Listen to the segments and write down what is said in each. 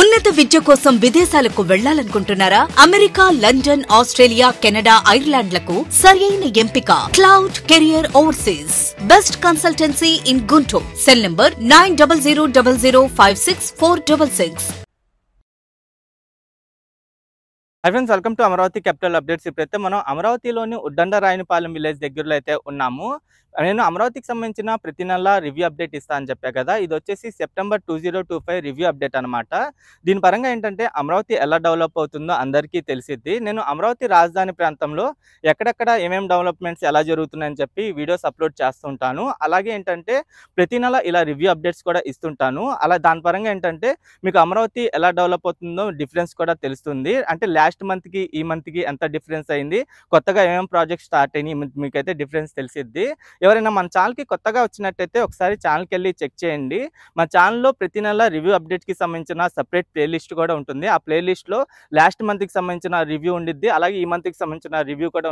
ఉన్నత విద్య కోసం విదేశాలకు వెళ్లాలనుకుంటున్నారా? అమెరికా, లండన్, ఆస్ట్రేలియా, కెనడా, ఐర్లాండ్లకు సరైన ఎంపిక cloud career overseas. Best consultancy in Guntur. Cell number 9000056466. Hi friends, welcome to Amaravati capital updates. ఇప్పుడైతే మనం అమరావతిలోని ఉద్దండ రాయనపాలెం విలేజ్ దగ్గరలో అయితే ఉన్నాము. నేను అమరావతికి సంబంధించిన ప్రతి నెల రివ్యూ అప్డేట్ ఇస్తా అని చెప్పా కదా. ఇది వచ్చేసి సెప్టెంబర్ 2025 రివ్యూ అప్డేట్ అనమాట. దీని పరంగా ఏంటంటే అమరావతి ఎలా డెవలప్ అవుతుందో అందరికీ తెలిసిద్ది. నేను అమరావతి రాజధాని ప్రాంతంలో ఎక్కడెక్కడ ఏమేమి డెవలప్మెంట్స్ ఎలా జరుగుతున్నాయని చెప్పి వీడియోస్ అప్లోడ్ చేస్తుంటాను. అలాగే ఏంటంటే ప్రతి నెల ఇలా రివ్యూ అప్డేట్స్ కూడా ఇస్తుంటాను. అలా దాని పరంగా ఏంటంటే మీకు అమరావతి ఎలా డెవలప్ అవుతుందో డిఫరెన్స్ కూడా తెలుస్తుంది. అంటే లాస్ట్ మంత్కి ఈ మంత్కి ఎంత డిఫరెన్స్ అయింది, కొత్తగా ఏమేమి ప్రాజెక్ట్ స్టార్ట్ అయినాయి, మీకైతే డిఫరెన్స్ తెలిసిద్ది. ఎవరైనా మన ఛానల్కి కొత్తగా వచ్చినట్టయితే ఒకసారి ఛానల్కి వెళ్ళి చెక్ చేయండి. మా ఛానల్లో ప్రతి నెల రివ్యూ అప్డేట్కి సంబంధించిన సపరేట్ ప్లేలిస్ట్ కూడా ఉంటుంది. ఆ ప్లేలిస్ట్లో లాస్ట్ మంత్కి సంబంధించిన రివ్యూ ఉండిద్ది, అలాగే ఈ మంత్కి సంబంధించిన రివ్యూ కూడా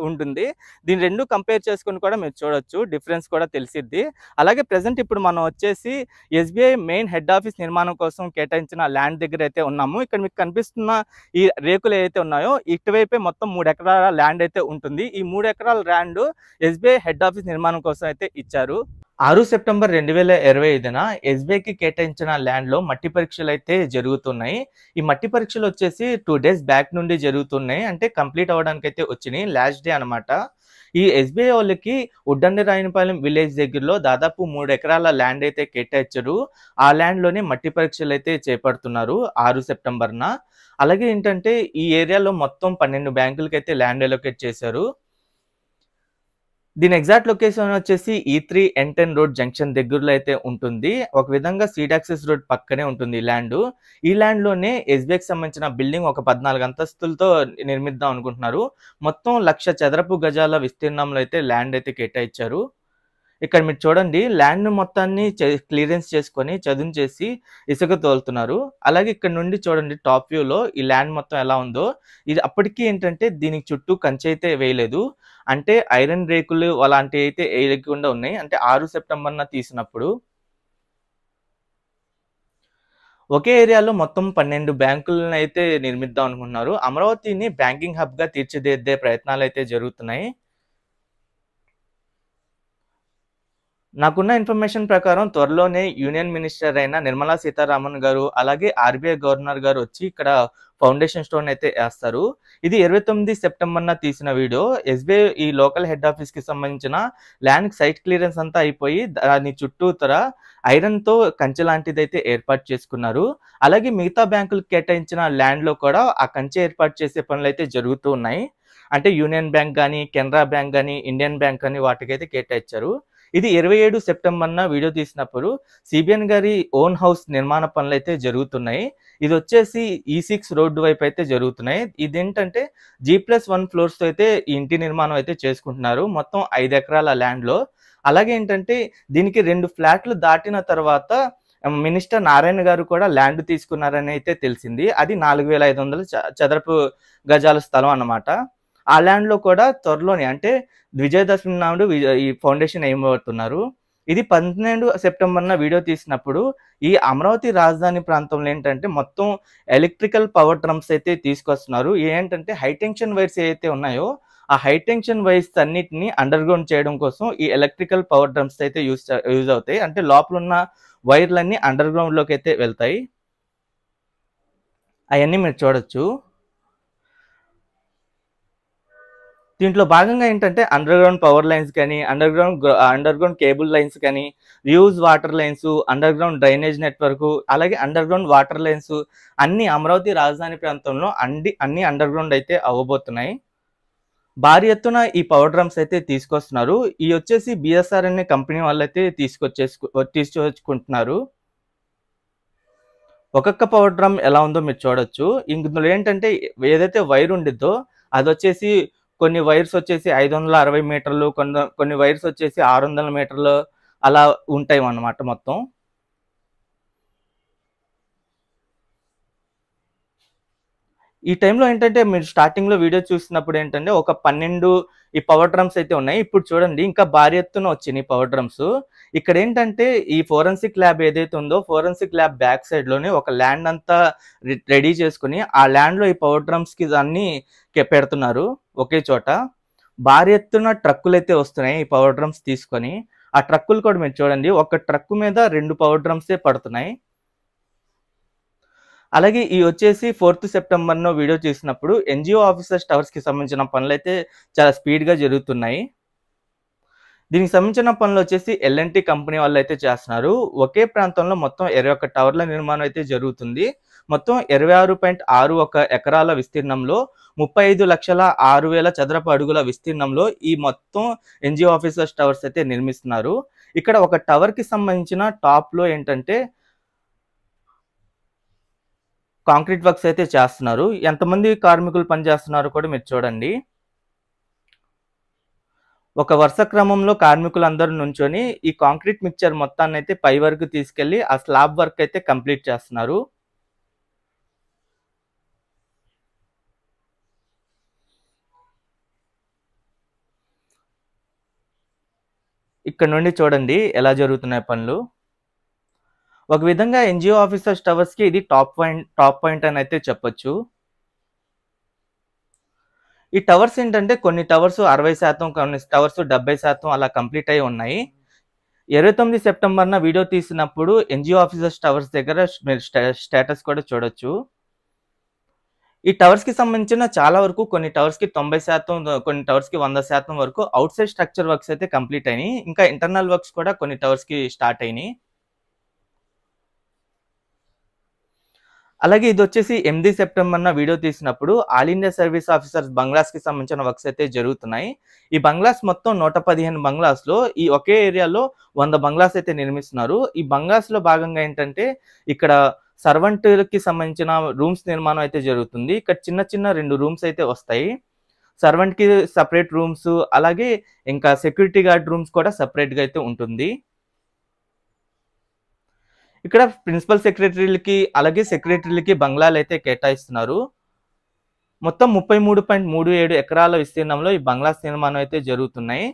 ఉంటుంది. దీని రెండు కంపేర్ చేసుకుని కూడా మీరు చూడొచ్చు, డిఫరెన్స్ కూడా తెలిసిద్ది. అలాగే ప్రజెంట్ ఇప్పుడు మనం వచ్చేసి ఎస్బీఐ మెయిన్ హెడ్ ఆఫీస్ నిర్మాణం కోసం కేటాయించిన ల్యాండ్ దగ్గర అయితే ఉన్నాము. ఇక్కడ మీకు కనిపిస్తున్న ఈ రేకులు ఏవైతే ఉన్నాయో ఇటువైపే మొత్తం 3 ఎకరాల ల్యాండ్ అయితే ఉంటుంది. ఈ 3 ఎకరాల ల్యాండ్ ఎస్బీఐ హెడ్ ఆఫీస్ నిర్మాణం కోసం అయితే ఇచ్చారు. 6 సెప్టెంబర్ 2025న ఎస్బీఐకి కేటాయించిన ల్యాండ్లో మట్టి పరీక్షలు అయితే జరుగుతున్నాయి. ఈ మట్టి పరీక్షలు వచ్చేసి 2 days బ్యాక్ నుండి జరుగుతున్నాయి. అంటే కంప్లీట్ అవ్వడానికి అయితే వచ్చినాయి, లాస్ట్ డే అనమాట. ఈ ఎస్బీఐ వాళ్ళకి ఉద్దండ రాయనపాలెం విలేజ్ దగ్గరలో దాదాపు 3 ఎకరాల ల్యాండ్ అయితే కేటాయించారు. ఆ ల్యాండ్లోనే మట్టి పరీక్షలు అయితే చేపడుతున్నారు 6 సెప్టెంబర్న. అలాగే ఏంటంటే ఈ ఏరియాలో మొత్తం 12 బ్యాంకులకి అయితే ల్యాండ్ అలొకేట్ చేశారు. దీని ఎగ్జాక్ట్ లొకేషన్ వచ్చేసి E3 N10 రోడ్ జంక్షన్ దగ్గరలో అయితే ఉంటుంది. ఒక విధంగా సీడ్ యాక్సెస్ రోడ్ పక్కనే ఉంటుంది ఈ ల్యాండ్. ఈ ల్యాండ్లోనే ఎస్బీఐకి సంబంధించిన బిల్డింగ్ ఒక 14 అంతస్తులతో నిర్మిద్దాం అనుకుంటున్నారు. మొత్తం 1,00,000 చదరపు గజాల విస్తీర్ణంలో అయితే ల్యాండ్ అయితే కేటాయించారు. ఇక్కడ మీరు చూడండి, ల్యాండ్ మొత్తాన్ని క్లియరెన్స్ చేసుకొని చదును చేసి ఇసుక తోలుతున్నారు. అలాగే ఇక్కడ నుండి చూడండి టాప్ వ్యూలో ఈ ల్యాండ్ మొత్తం ఎలా ఉందో. ఇది అప్పటికీ ఏంటంటే దీనికి చుట్టూ కంచె అయితే వేయలేదు, అంటే ఐరన్ రేకులు అలాంటివి అయితే వేయకుండా ఉన్నాయి. అంటే 6 సెప్టెంబర్న తీసినప్పుడు ఒకే ఏరియాలో మొత్తం 12 బ్యాంకులను అయితే నిర్మిద్దాం అనుకుంటున్నారు. అమరావతిని బ్యాంకింగ్ హబ్గా తీర్చిదిద్దే ప్రయత్నాలు అయితే జరుగుతున్నాయి. నాకున్న ఇన్ఫర్మేషన్ ప్రకారం త్వరలోనే యూనియన్ మినిస్టర్ అయిన నిర్మలా సీతారామన్ గారు అలాగే ఆర్బీఐ గవర్నర్ గారు వచ్చి ఇక్కడ ఫౌండేషన్ స్టోన్ అయితే వేస్తారు. ఇది 29 సెప్టెంబర్న తీసిన వీడియో. ఎస్బీఐ ఈ లోకల్ హెడ్ ఆఫీస్కి సంబంధించిన ల్యాండ్ సైట్ క్లియరెన్స్ అంతా అయిపోయి దాని చుట్టూతర ఐరన్తో కంచె లాంటిది అయితే ఏర్పాటు చేసుకున్నారు. అలాగే మిగతా బ్యాంకులకు కేటాయించిన ల్యాండ్లో కూడా ఆ కంచె ఏర్పాటు చేసే పనులు అయితే జరుగుతూ ఉన్నాయి. అంటే యూనియన్ బ్యాంక్ కానీ, కెనరా బ్యాంక్ కానీ, ఇండియన్ బ్యాంక్ కానీ వాటికైతే కేటాయించారు. ఇది 27 సెప్టెంబర్న వీడియో తీసినప్పుడు సిబిఎన్ గారి ఓన్ హౌస్ నిర్మాణ పనులు అయితే జరుగుతున్నాయి. ఇది వచ్చేసి E6 రోడ్డు వైపు అయితే జరుగుతున్నాయి. ఇదేంటంటే G+1 ఫ్లోర్స్తో అయితే ఈ ఇంటి నిర్మాణం అయితే చేసుకుంటున్నారు మొత్తం 5 ఎకరాల ల్యాండ్లో. అలాగే ఏంటంటే దీనికి 2 ఫ్లాట్లు దాటిన తర్వాత మినిస్టర్ నారాయణ గారు కూడా ల్యాండ్ తీసుకున్నారని అయితే తెలిసింది. అది 4,500 చదరపు గజాల స్థలం అన్నమాట. ఆ ల్యాండ్లో కూడా త్వరలోనే అంటే విజయదశమి నాడు ఈ ఫౌండేషన్ వేయబోతున్నారు. ఇది 12 సెప్టెంబర్న వీడియో తీసినప్పుడు ఈ అమరావతి రాజధాని ప్రాంతంలో ఏంటంటే మొత్తం ఎలక్ట్రికల్ పవర్ డ్రమ్స్ అయితే తీసుకొస్తున్నారు. ఏంటంటే హైటెన్షన్ వైర్స్ ఏవైతే ఉన్నాయో ఆ హైటెన్షన్ వైర్స్ అన్నిటిని అండర్ గ్రౌండ్ చేయడం కోసం ఈ ఎలక్ట్రికల్ పవర్ డ్రమ్స్ అయితే యూజ్ అవుతాయి. అంటే లోపల ఉన్న వైర్లన్నీ అండర్ గ్రౌండ్లోకి అయితే వెళ్తాయి. అవన్నీ మీరు చూడొచ్చు. దీంట్లో భాగంగా ఏంటంటే అండర్ గ్రౌండ్ పవర్ లైన్స్ కానీ, అండర్ గ్రౌండ్ కేబుల్ లైన్స్ కానీ, reuse water lines, under ground drainage network, అలాగే అండర్ గ్రౌండ్ వాటర్ లైన్స్ అన్ని అమరావతి రాజధాని ప్రాంతంలో అన్ని అండర్ గ్రౌండ్ అయితే అవ్వబోతున్నాయి. భారీ ఎత్తున ఈ పవర్ డ్రమ్స్ అయితే తీసుకొస్తున్నారు. ఈ వచ్చేసి బిఎస్ఆర్ అనే కంపెనీ వాళ్ళు అయితే తీసుకొచ్చుకుంటున్నారు. ఒక్కొక్క పవర్ డ్రమ్ ఎలా ఉందో మీరు చూడొచ్చు. ఇందులో ఏంటంటే ఏదైతే వైర్ ఉండిద్దో అది వచ్చేసి కొన్ని వైర్స్ వచ్చేసి 560 మీటర్లు, కొన్ని వైర్స్ వచ్చేసి 600 మీటర్లు అలా ఉంటాయి అన్నమాట మొత్తం. ఈ టైంలో ఏంటంటే మీరు స్టార్టింగ్లో వీడియో చూసినప్పుడు ఏంటంటే ఒక 12 ఈ పవర్ డ్రమ్స్ అయితే ఉన్నాయి. ఇప్పుడు చూడండి ఇంకా భారీ ఎత్తున వచ్చినాయి పవర్ డ్రమ్స్. ఇక్కడ ఏంటంటే ఈ ఫోరెన్సిక్ ల్యాబ్ ఏదైతే ఉందో ఫోరెన్సిక్ ల్యాబ్ బ్యాక్ సైడ్ లోనే ఒక ల్యాండ్ అంతా రెడీ చేసుకుని ఆ ల్యాండ్ లో ఈ పవర్ డ్రమ్స్ కి దాన్ని పెడుతున్నారు ఒకే చోట. భారీ ఎత్తున ట్రక్కులు అయితే వస్తున్నాయి ఈ పవర్ డ్రమ్స్ తీసుకొని. ఆ ట్రక్కులు కూడా మీరు చూడండి, ఒక ట్రక్ మీద 2 పవర్ డ్రమ్సే పడుతున్నాయి. అలాగే ఈ వచ్చేసి 4th సెప్టెంబర్‌లో వీడియో చేసినప్పుడు ఎన్‌జీఓ ఆఫీసర్స్ టవర్స్‌కి సంబంధించిన పనులైతే చాలా స్పీడ్‌గా జరుగుతున్నాయి. దీనికి సంబంధించిన పనులు వచ్చేసి ఎల్&టీ కంపెనీ వాళ్ళు అయితే చేస్తున్నారు. ఒకే ప్రాంతంలో మొత్తం 21 టవర్ల నిర్మాణం అయితే జరుగుతుంది. మొత్తం 26.61 ఎకరాల విస్తీర్ణంలో 35,06,000 చదరపు అడుగుల విస్తీర్ణంలో ఈ మొత్తం ఎన్‌జీఓ ఆఫీసర్స్ టవర్స్ అయితే నిర్మిస్తున్నారు. ఇక్కడ ఒక టవర్ కి సంబంధించిన టాప్ లో ఏంటంటే కాంక్రీట్ వర్క్స్ అయితే చేస్తున్నారు. ఎంతమంది కార్మికులు పనిచేస్తున్నారో కూడా మీరు చూడండి. ఒక వరుస క్రమంలో కార్మికులందరూ నుంచొని ఈ కాంక్రీట్ మిక్చర్ మొత్తాన్ని అయితే పై వరకు తీసుకెళ్లి ఆ స్లాబ్ వర్క్ అయితే కంప్లీట్ చేస్తున్నారు. ఇక్కడ నుండి చూడండి ఎలా జరుగుతున్నాయి పనులు. ఒక విధంగా ఎన్‌జీఓ ఆఫీసర్స్ టవర్స్ కి ఇది టాప్ పాయింట్ అని అయితే చెప్పొచ్చు. ఈ టవర్స్ ఏంటంటే కొన్ని టవర్స్ 60%, కొన్ని టవర్స్ 70% అలా కంప్లీట్ అయి ఉన్నాయి. 29 సెప్టెంబర్‌న వీడియో తీసినప్పుడు ఎన్‌జీఓ ఆఫీసర్స్ టవర్స్ దగ్గర మీరు స్టేటస్ కూడా చూడొచ్చు. ఈ టవర్స్ కి సంబంధించిన చాలా వరకు కొన్ని టవర్స్ కి 90%, కొన్ని టవర్స్ కి 100% వరకు అవుట్ సైడ్ స్ట్రక్చర్ వర్క్స్ అయితే కంప్లీట్ అయినాయి. ఇంకా ఇంటర్నల్ వర్క్స్ కూడా కొన్ని టవర్స్ కి స్టార్ట్ అయినాయి. అలాగే ఇది వచ్చేసి 8 సెప్టెంబర్‌న వీడియో తీసినప్పుడు all India service officers bungalows కి సంబంధించిన వర్క్స్ అయితే జరుగుతున్నాయి. ఈ బంగ్లాస్ మొత్తం 115 బంగ్లాస్ లో ఈ ఒకే ఏరియాలో 100 బంగ్లాస్ అయితే నిర్మిస్తున్నారు. ఈ బంగ్లాస్ లో భాగంగా ఏంటంటే ఇక్కడ సర్వెంట్‌లకి సంబంధించిన రూమ్స్ నిర్మాణం అయితే జరుగుతుంది. ఇక్కడ చిన్న చిన్న 2 రూమ్స్ అయితే వస్తాయి. సర్వెంట్ కి సెపరేట్ రూమ్స్, అలాగే ఇంకా సెక్యూరిటీ గార్డ్ రూమ్స్ కూడా సెపరేట్ గా అయితే ఉంటుంది. ఇక్కడ ప్రిన్సిపల్ సెక్రటరీలకి అలాగే సెక్రటరీలకి బంగ్లాలు అయితే కేటాయిస్తున్నారు. మొత్తం 33.37 ఎకరాల విస్తీర్ణంలో ఈ బంగ్లాస్ నిర్మాణం అయితే జరుగుతున్నాయి.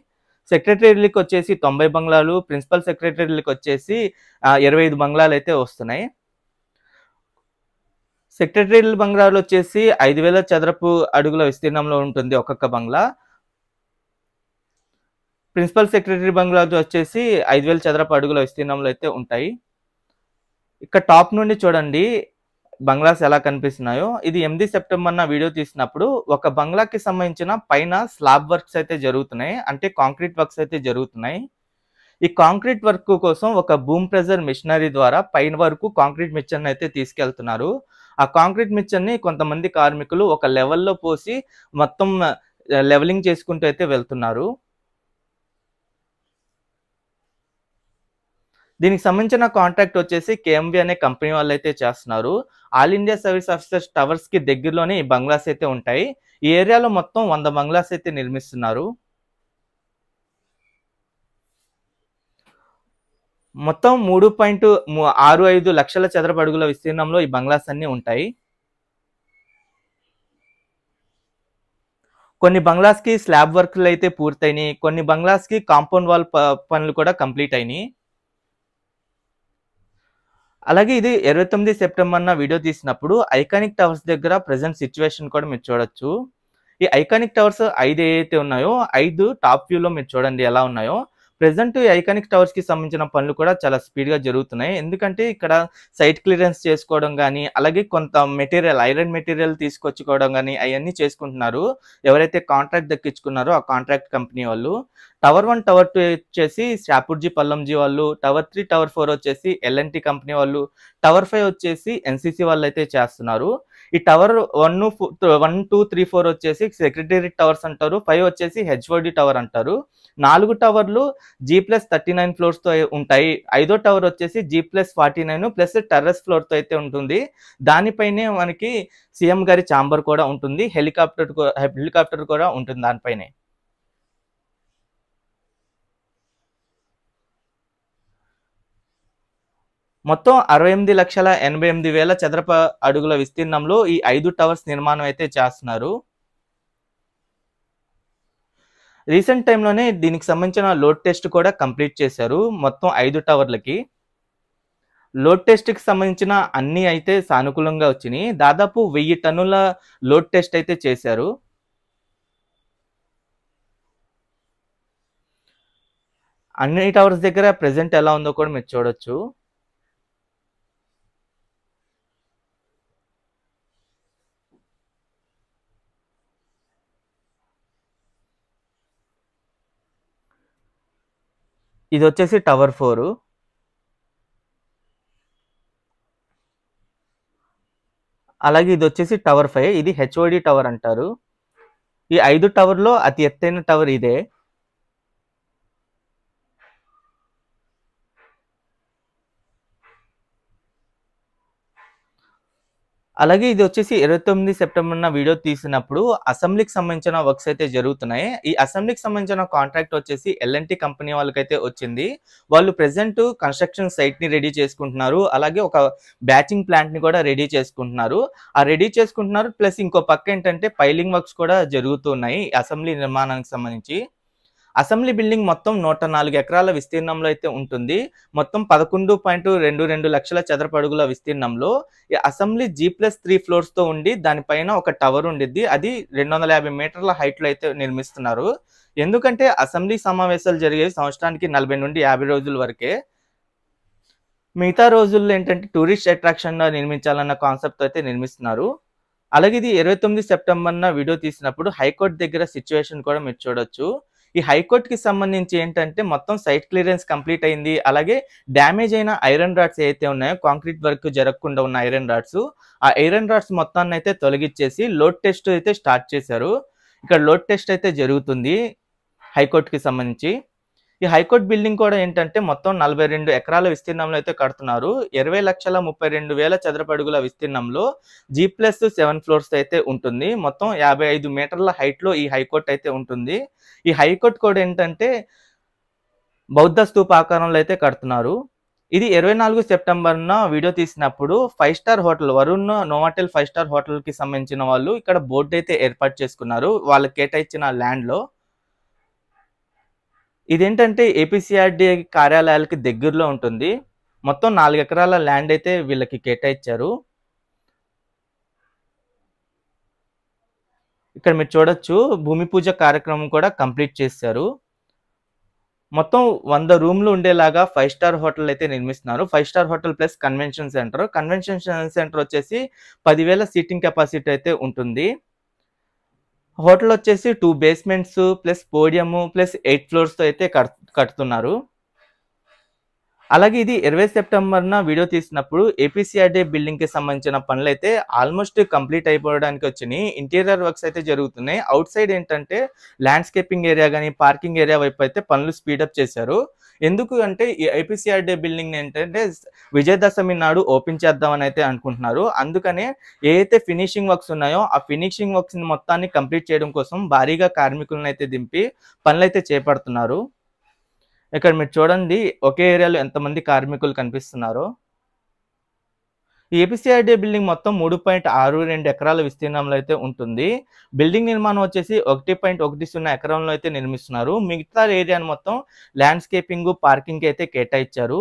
సెక్రటరీలకు వచ్చేసి 90 బంగ్లాలు, ప్రిన్సిపల్ సెక్రటరీలకు వచ్చేసి 25 బంగ్లాలు అయితే వస్తున్నాయి. సెక్రటరీల బంగ్లాలు వచ్చేసి 5,000 చదరపు అడుగుల విస్తీర్ణంలో ఉంటుంది ఒక్కొక్క బంగ్లా. ప్రిన్సిపల్ సెక్రటరీ బంగ్లాలు వచ్చేసి 5,000 చదరపు అడుగుల విస్తీర్ణంలో అయితే ఉంటాయి. ఇక్కడ టాప్ నుండి చూడండి బంగ్లాస్ ఎలా కనిపిస్తున్నాయో. ఇది 8 సెప్టెంబర్‌న వీడియో తీసినప్పుడు ఒక బంగ్లాకి సంబంధించిన పైన స్లాబ్ వర్క్స్ అయితే జరుగుతున్నాయి, అంటే కాంక్రీట్ వర్క్స్ అయితే జరుగుతున్నాయి. ఈ కాంక్రీట్ వర్క్ కోసం ఒక బూమ్ ప్రెజర్ మిషనరీ ద్వారా పైన వరకు కాంక్రీట్ మిక్చర్ని అయితే తీసుకెళ్తున్నారు. ఆ కాంక్రీట్ మిక్చర్ని కొంతమంది కార్మికులు ఒక లెవెల్లో పోసి మొత్తం లెవెలింగ్ చేసుకుంటూ అయితే వెళ్తున్నారు. దీనికి సంబంధించిన కాంట్రాక్ట్ వచ్చేసి కేఎంవి అనే కంపెనీ వాళ్ళు అయితే చేస్తున్నారు. All India service officers towers కి దగ్గరలోనే ఈ బంగ్లాస్ అయితే ఉంటాయి. ఈ ఏరియాలో మొత్తం 100 బంగ్లాస్ అయితే నిర్మిస్తున్నారు. మొత్తం 3.65 లక్షల చదరపు అడుగుల విస్తీర్ణంలో ఈ బంగ్లాస్ అన్ని ఉంటాయి. కొన్ని బంగ్లాస్ కి స్లాబ్ వర్క్లు అయితే పూర్తయినాయి, కొన్ని బంగ్లాస్ కి కాంపౌండ్ వాల్ పనులు కూడా కంప్లీట్ అయినాయి. అలాగే ఇది 29 సెప్టెంబర్‌న వీడియో తీసినప్పుడు ఐకానిక్ టవర్స్ దగ్గర ప్రెజెంట్ సిచ్యువేషన్ కూడా మీరు చూడొచ్చు. ఈ ఐకానిక్ టవర్స్ 5 ఏవైతే ఉన్నాయో 5 టాప్ వ్యూలో మీరు చూడండి ఎలా ఉన్నాయో. ప్రెజెంట్ ఈ ఐకానిక్ టవర్స్ కి సంబంధించిన పనులు కూడా చాలా స్పీడ్ గా జరుగుతున్నాయి. ఎందుకంటే ఇక్కడ సైట్ క్లియరెన్స్ చేసుకోవడం కానీ, అలాగే కొంత మెటీరియల్ ఐరన్ మెటీరియల్ తీసుకొచ్చుకోవడం కానీ అవన్నీ చేసుకుంటున్నారు ఎవరైతే కాంట్రాక్ట్ దక్కించుకున్నారో ఆ కాంట్రాక్ట్ కంపెనీ వాళ్ళు. టవర్ 1, టవర్ 2 వచ్చేసి శాపూర్జీ పల్లంజీ వాళ్ళు, టవర్ 3, టవర్ 4 వచ్చేసి ఎల్&టీ కంపెనీ వాళ్ళు, టవర్ 5 వచ్చేసి ఎన్సీసీ వాళ్ళు అయితే చేస్తున్నారు. ఈ టవర్ 1, 2, 3, 4 వచ్చేసి సెక్రటేరియట్ టవర్స్ అంటారు, 5 వచ్చేసి హెచ్ఓడి టవర్ అంటారు. 4 టవర్లు G+39 ఫ్లోర్స్ తో ఉంటాయి. 5వ టవర్ వచ్చేసి G+49 ప్లస్ టెర్రస్ ఫ్లోర్ తో అయితే ఉంటుంది. దానిపైనే మనకి సీఎం గారి ఛాంబర్ కూడా ఉంటుంది, హెలికాప్టర్ కూడా ఉంటుంది దానిపైనే. మొత్తం 68,88,000 చదరపు అడుగుల విస్తీర్ణంలో ఈ 5 టవర్స్ నిర్మాణం అయితే చేస్తున్నారు. రీసెంట్ టైంలోనే దీనికి సంబంధించిన లోడ్ టెస్ట్ కూడా కంప్లీట్ చేశారు. మొత్తం 5 టవర్లకి. లోడ్ టెస్ట్‌కి సంబంధించిన అన్నీ అయితే సానుకూలంగా వచ్చినియి. దాదాపు 1000 టన్నుల లోడ్ టెస్ట్ అయితే చేశారు. అన్ని టవర్స్ దగ్గర ప్రెజెంట్ ఎలా ఉందో కూడా మీరు చూడొచ్చు. ఇదొచ్చేసి టవర్ 4. అలాగే ఇదొచ్చేసి టవర్ 5. ఇది హెచ్ఓడి టవర్ అంటారు. ఈ 5 టవర్‌లో అతి ఎత్తైన టవర్ ఇదే. అలాగే ఇదొచ్చేసి 29 సెప్టెంబర్‌న వీడియో తీసినప్పుడు అసెంబ్లీకి సంబంధించిన వర్క్స్ అయితే జరుగుతున్నాయి. ఈ అసెంబ్లీకి సంబంధించిన కాంట్రాక్ట్ వచ్చేసి ఎల్&టీ కంపెనీ వాళ్ళకైతే వచ్చింది. వాళ్ళు ప్రెజెంట్ కన్‌స్ట్రక్షన్ సైట్‌ని రెడీ చేసుకుంటున్నారు. అలాగే ఒక బ్యాచింగ్ ప్లాంట్‌ని కూడా రెడీ చేసుకుంటున్నారు. రెడీ చేసుకుంటున్నారు. ప్లస్ ఇంకో పక్క ఏంటంటే పైలింగ్ వర్క్స్ కూడా జరుగుతూ ఉన్నాయి. అసెంబ్లీ నిర్మాణానికి సంబంధించి. అసెంబ్లీ బిల్డింగ్ మొత్తం 104 ఎకరాల విస్తీర్ణంలో అయితే ఉంటుంది. మొత్తం 11.22 లక్షల చదరపు అడుగుల విస్తీర్ణంలో ఈ అసెంబ్లీ G+3 ఫ్లోర్స్‌తో ఉండి దానిపైన ఒక టవర్ ఉండిద్ది. అది 250 మీటర్ల హైట్‌లో అయితే నిర్మిస్తున్నారు. ఎందుకంటే అసెంబ్లీ సమావేశాలు జరిగేవి సంవత్సరానికి 40 నుండి 50 రోజుల వరకే. మిగతా రోజుల్లో ఏంటంటే టూరిస్ట్ అట్రాక్షన్‌గా నిర్మించాలన్న కాన్సెప్ట్‌తో అయితే నిర్మిస్తున్నారు. అలాగే ఇది 29 సెప్టెంబర్‌న వీడియో తీసినప్పుడు హైకోర్ట్ దగ్గర సిట్యుయేషన్ కూడా మీరు చూడొచ్చు. ఈ హైకోర్ట్‌కి సంబంధించి ఏంటంటే మొత్తం సైట్ క్లియరెన్స్ కంప్లీట్ అయింది. అలాగే డ్యామేజ్ అయిన ఐరన్ రాడ్స్ ఏవైతే ఉన్నాయో కాంక్రీట్ వర్క్ జరగకుండా ఉన్న ఐరన్ రాడ్స్, ఆ ఐరన్ రాడ్స్ మొత్తాన్నయితే తొలగిచ్చేసి లోడ్ టెస్ట్ అయితే స్టార్ట్ చేశారు. ఇక్కడ లోడ్ టెస్ట్ అయితే జరుగుతుంది హైకోర్ట్‌కి సంబంధించి. ఈ హైకోర్ట్ బిల్డింగ్ కూడా ఏంటంటే మొత్తం 42 ఎకరాల విస్తీర్ణంలో అయితే కడుతున్నారు. 20,32,000 చదరపు అడుగుల విస్తీర్ణంలో G+7 ఫ్లోర్స్ అయితే ఉంటుంది. మొత్తం 55 మీటర్ల హైట్‌లో ఈ హైకోర్ట్ అయితే ఉంటుంది. ఈ హైకోర్ట్ కూడా ఏంటంటే బౌద్ధ స్తూప ఆకారంలో అయితే కడుతున్నారు. ఇది 24 సెప్టెంబర్‌న వీడియో తీసినప్పుడు 5 star hotel Varun Novotel 5 star హోటల్‌కి సంబంధించిన వాళ్ళు ఇక్కడ బోర్డ్ అయితే ఏర్పాటు చేసుకున్నారు. వాళ్ళకి కేటాయించిన ల్యాండ్‌లో. ఇదేంటంటే ఏపీసీఆర్‌డీఏ కార్యాలయాలకి దగ్గరలో ఉంటుంది. మొత్తం 4 ఎకరాల ల్యాండ్ అయితే వీళ్ళకి కేటాయించారు. ఇక్కడ మీరు చూడొచ్చు భూమి పూజ కార్యక్రమం కూడా కంప్లీట్ చేశారు. మొత్తం 100 రూమ్‌లు ఉండేలాగా 5 స్టార్ హోటల్ అయితే నిర్మిస్తున్నారు. 5 star hotel plus convention centre. Convention centre వచ్చేసి 10,000 సీటింగ్ కెపాసిటీ అయితే ఉంటుంది. హోటల్ వచ్చేసి 2 బేస్‌మెంట్స్ ప్లస్ పోడియం ప్లస్ 8 ఫ్లోర్స్‌తో అయితే కడుతున్నారు. అలాగే ఇది 20 సెప్టెంబర్‌న వీడియో తీసినప్పుడు ఏపీసీఆర్‌డీఏ బిల్డింగ్‌కి సంబంధించిన పనులైతే ఆల్మోస్ట్ కంప్లీట్ అయిపోవడానికి వచ్చినాయి. ఇంటీరియర్ వర్క్స్ అయితే జరుగుతున్నాయి. ఔట్ సైడ్ ఏంటంటే ల్యాండ్‌స్కేపింగ్ ఏరియా గాని, పార్కింగ్ ఏరియా వైపు అయితే పనులు స్పీడప్ చేశారు. ఎందుకు అంటే ఈ ఏపీసీఆర్‌డీఏ బిల్డింగ్ ఏంటంటే విజయదశమి నాడు ఓపెన్ చేద్దామని అయితే అనుకుంటున్నారు. అందుకనే ఏదైతే ఫినిషింగ్ వర్క్స్ ఉన్నాయో ఆ ఫినిషింగ్ వర్క్స్‌ని మొత్తాన్ని కంప్లీట్ చేయడం కోసం భారీగా కార్మికులను అయితే దింపి పనులైతే చేపడుతున్నారు. ఇక్కడ మీరు చూడండి ఒకే ఏరియాలో ఎంతమంది కార్మికులు కనిపిస్తున్నారో. ఈ ఏపీసీఆర్‌డీఏ బిల్డింగ్ మొత్తం 3.62 ఎకరాల విస్తీర్ణంలో అయితే ఉంటుంది. బిల్డింగ్ నిర్మాణం వచ్చేసి 1.10 ఎకరంలో అయితే నిర్మిస్తున్నారు. మిగతా ఏరియాను మొత్తం ల్యాండ్‌స్కేపింగ్, పార్కింగ్‌కి అయితే కేటాయించారు.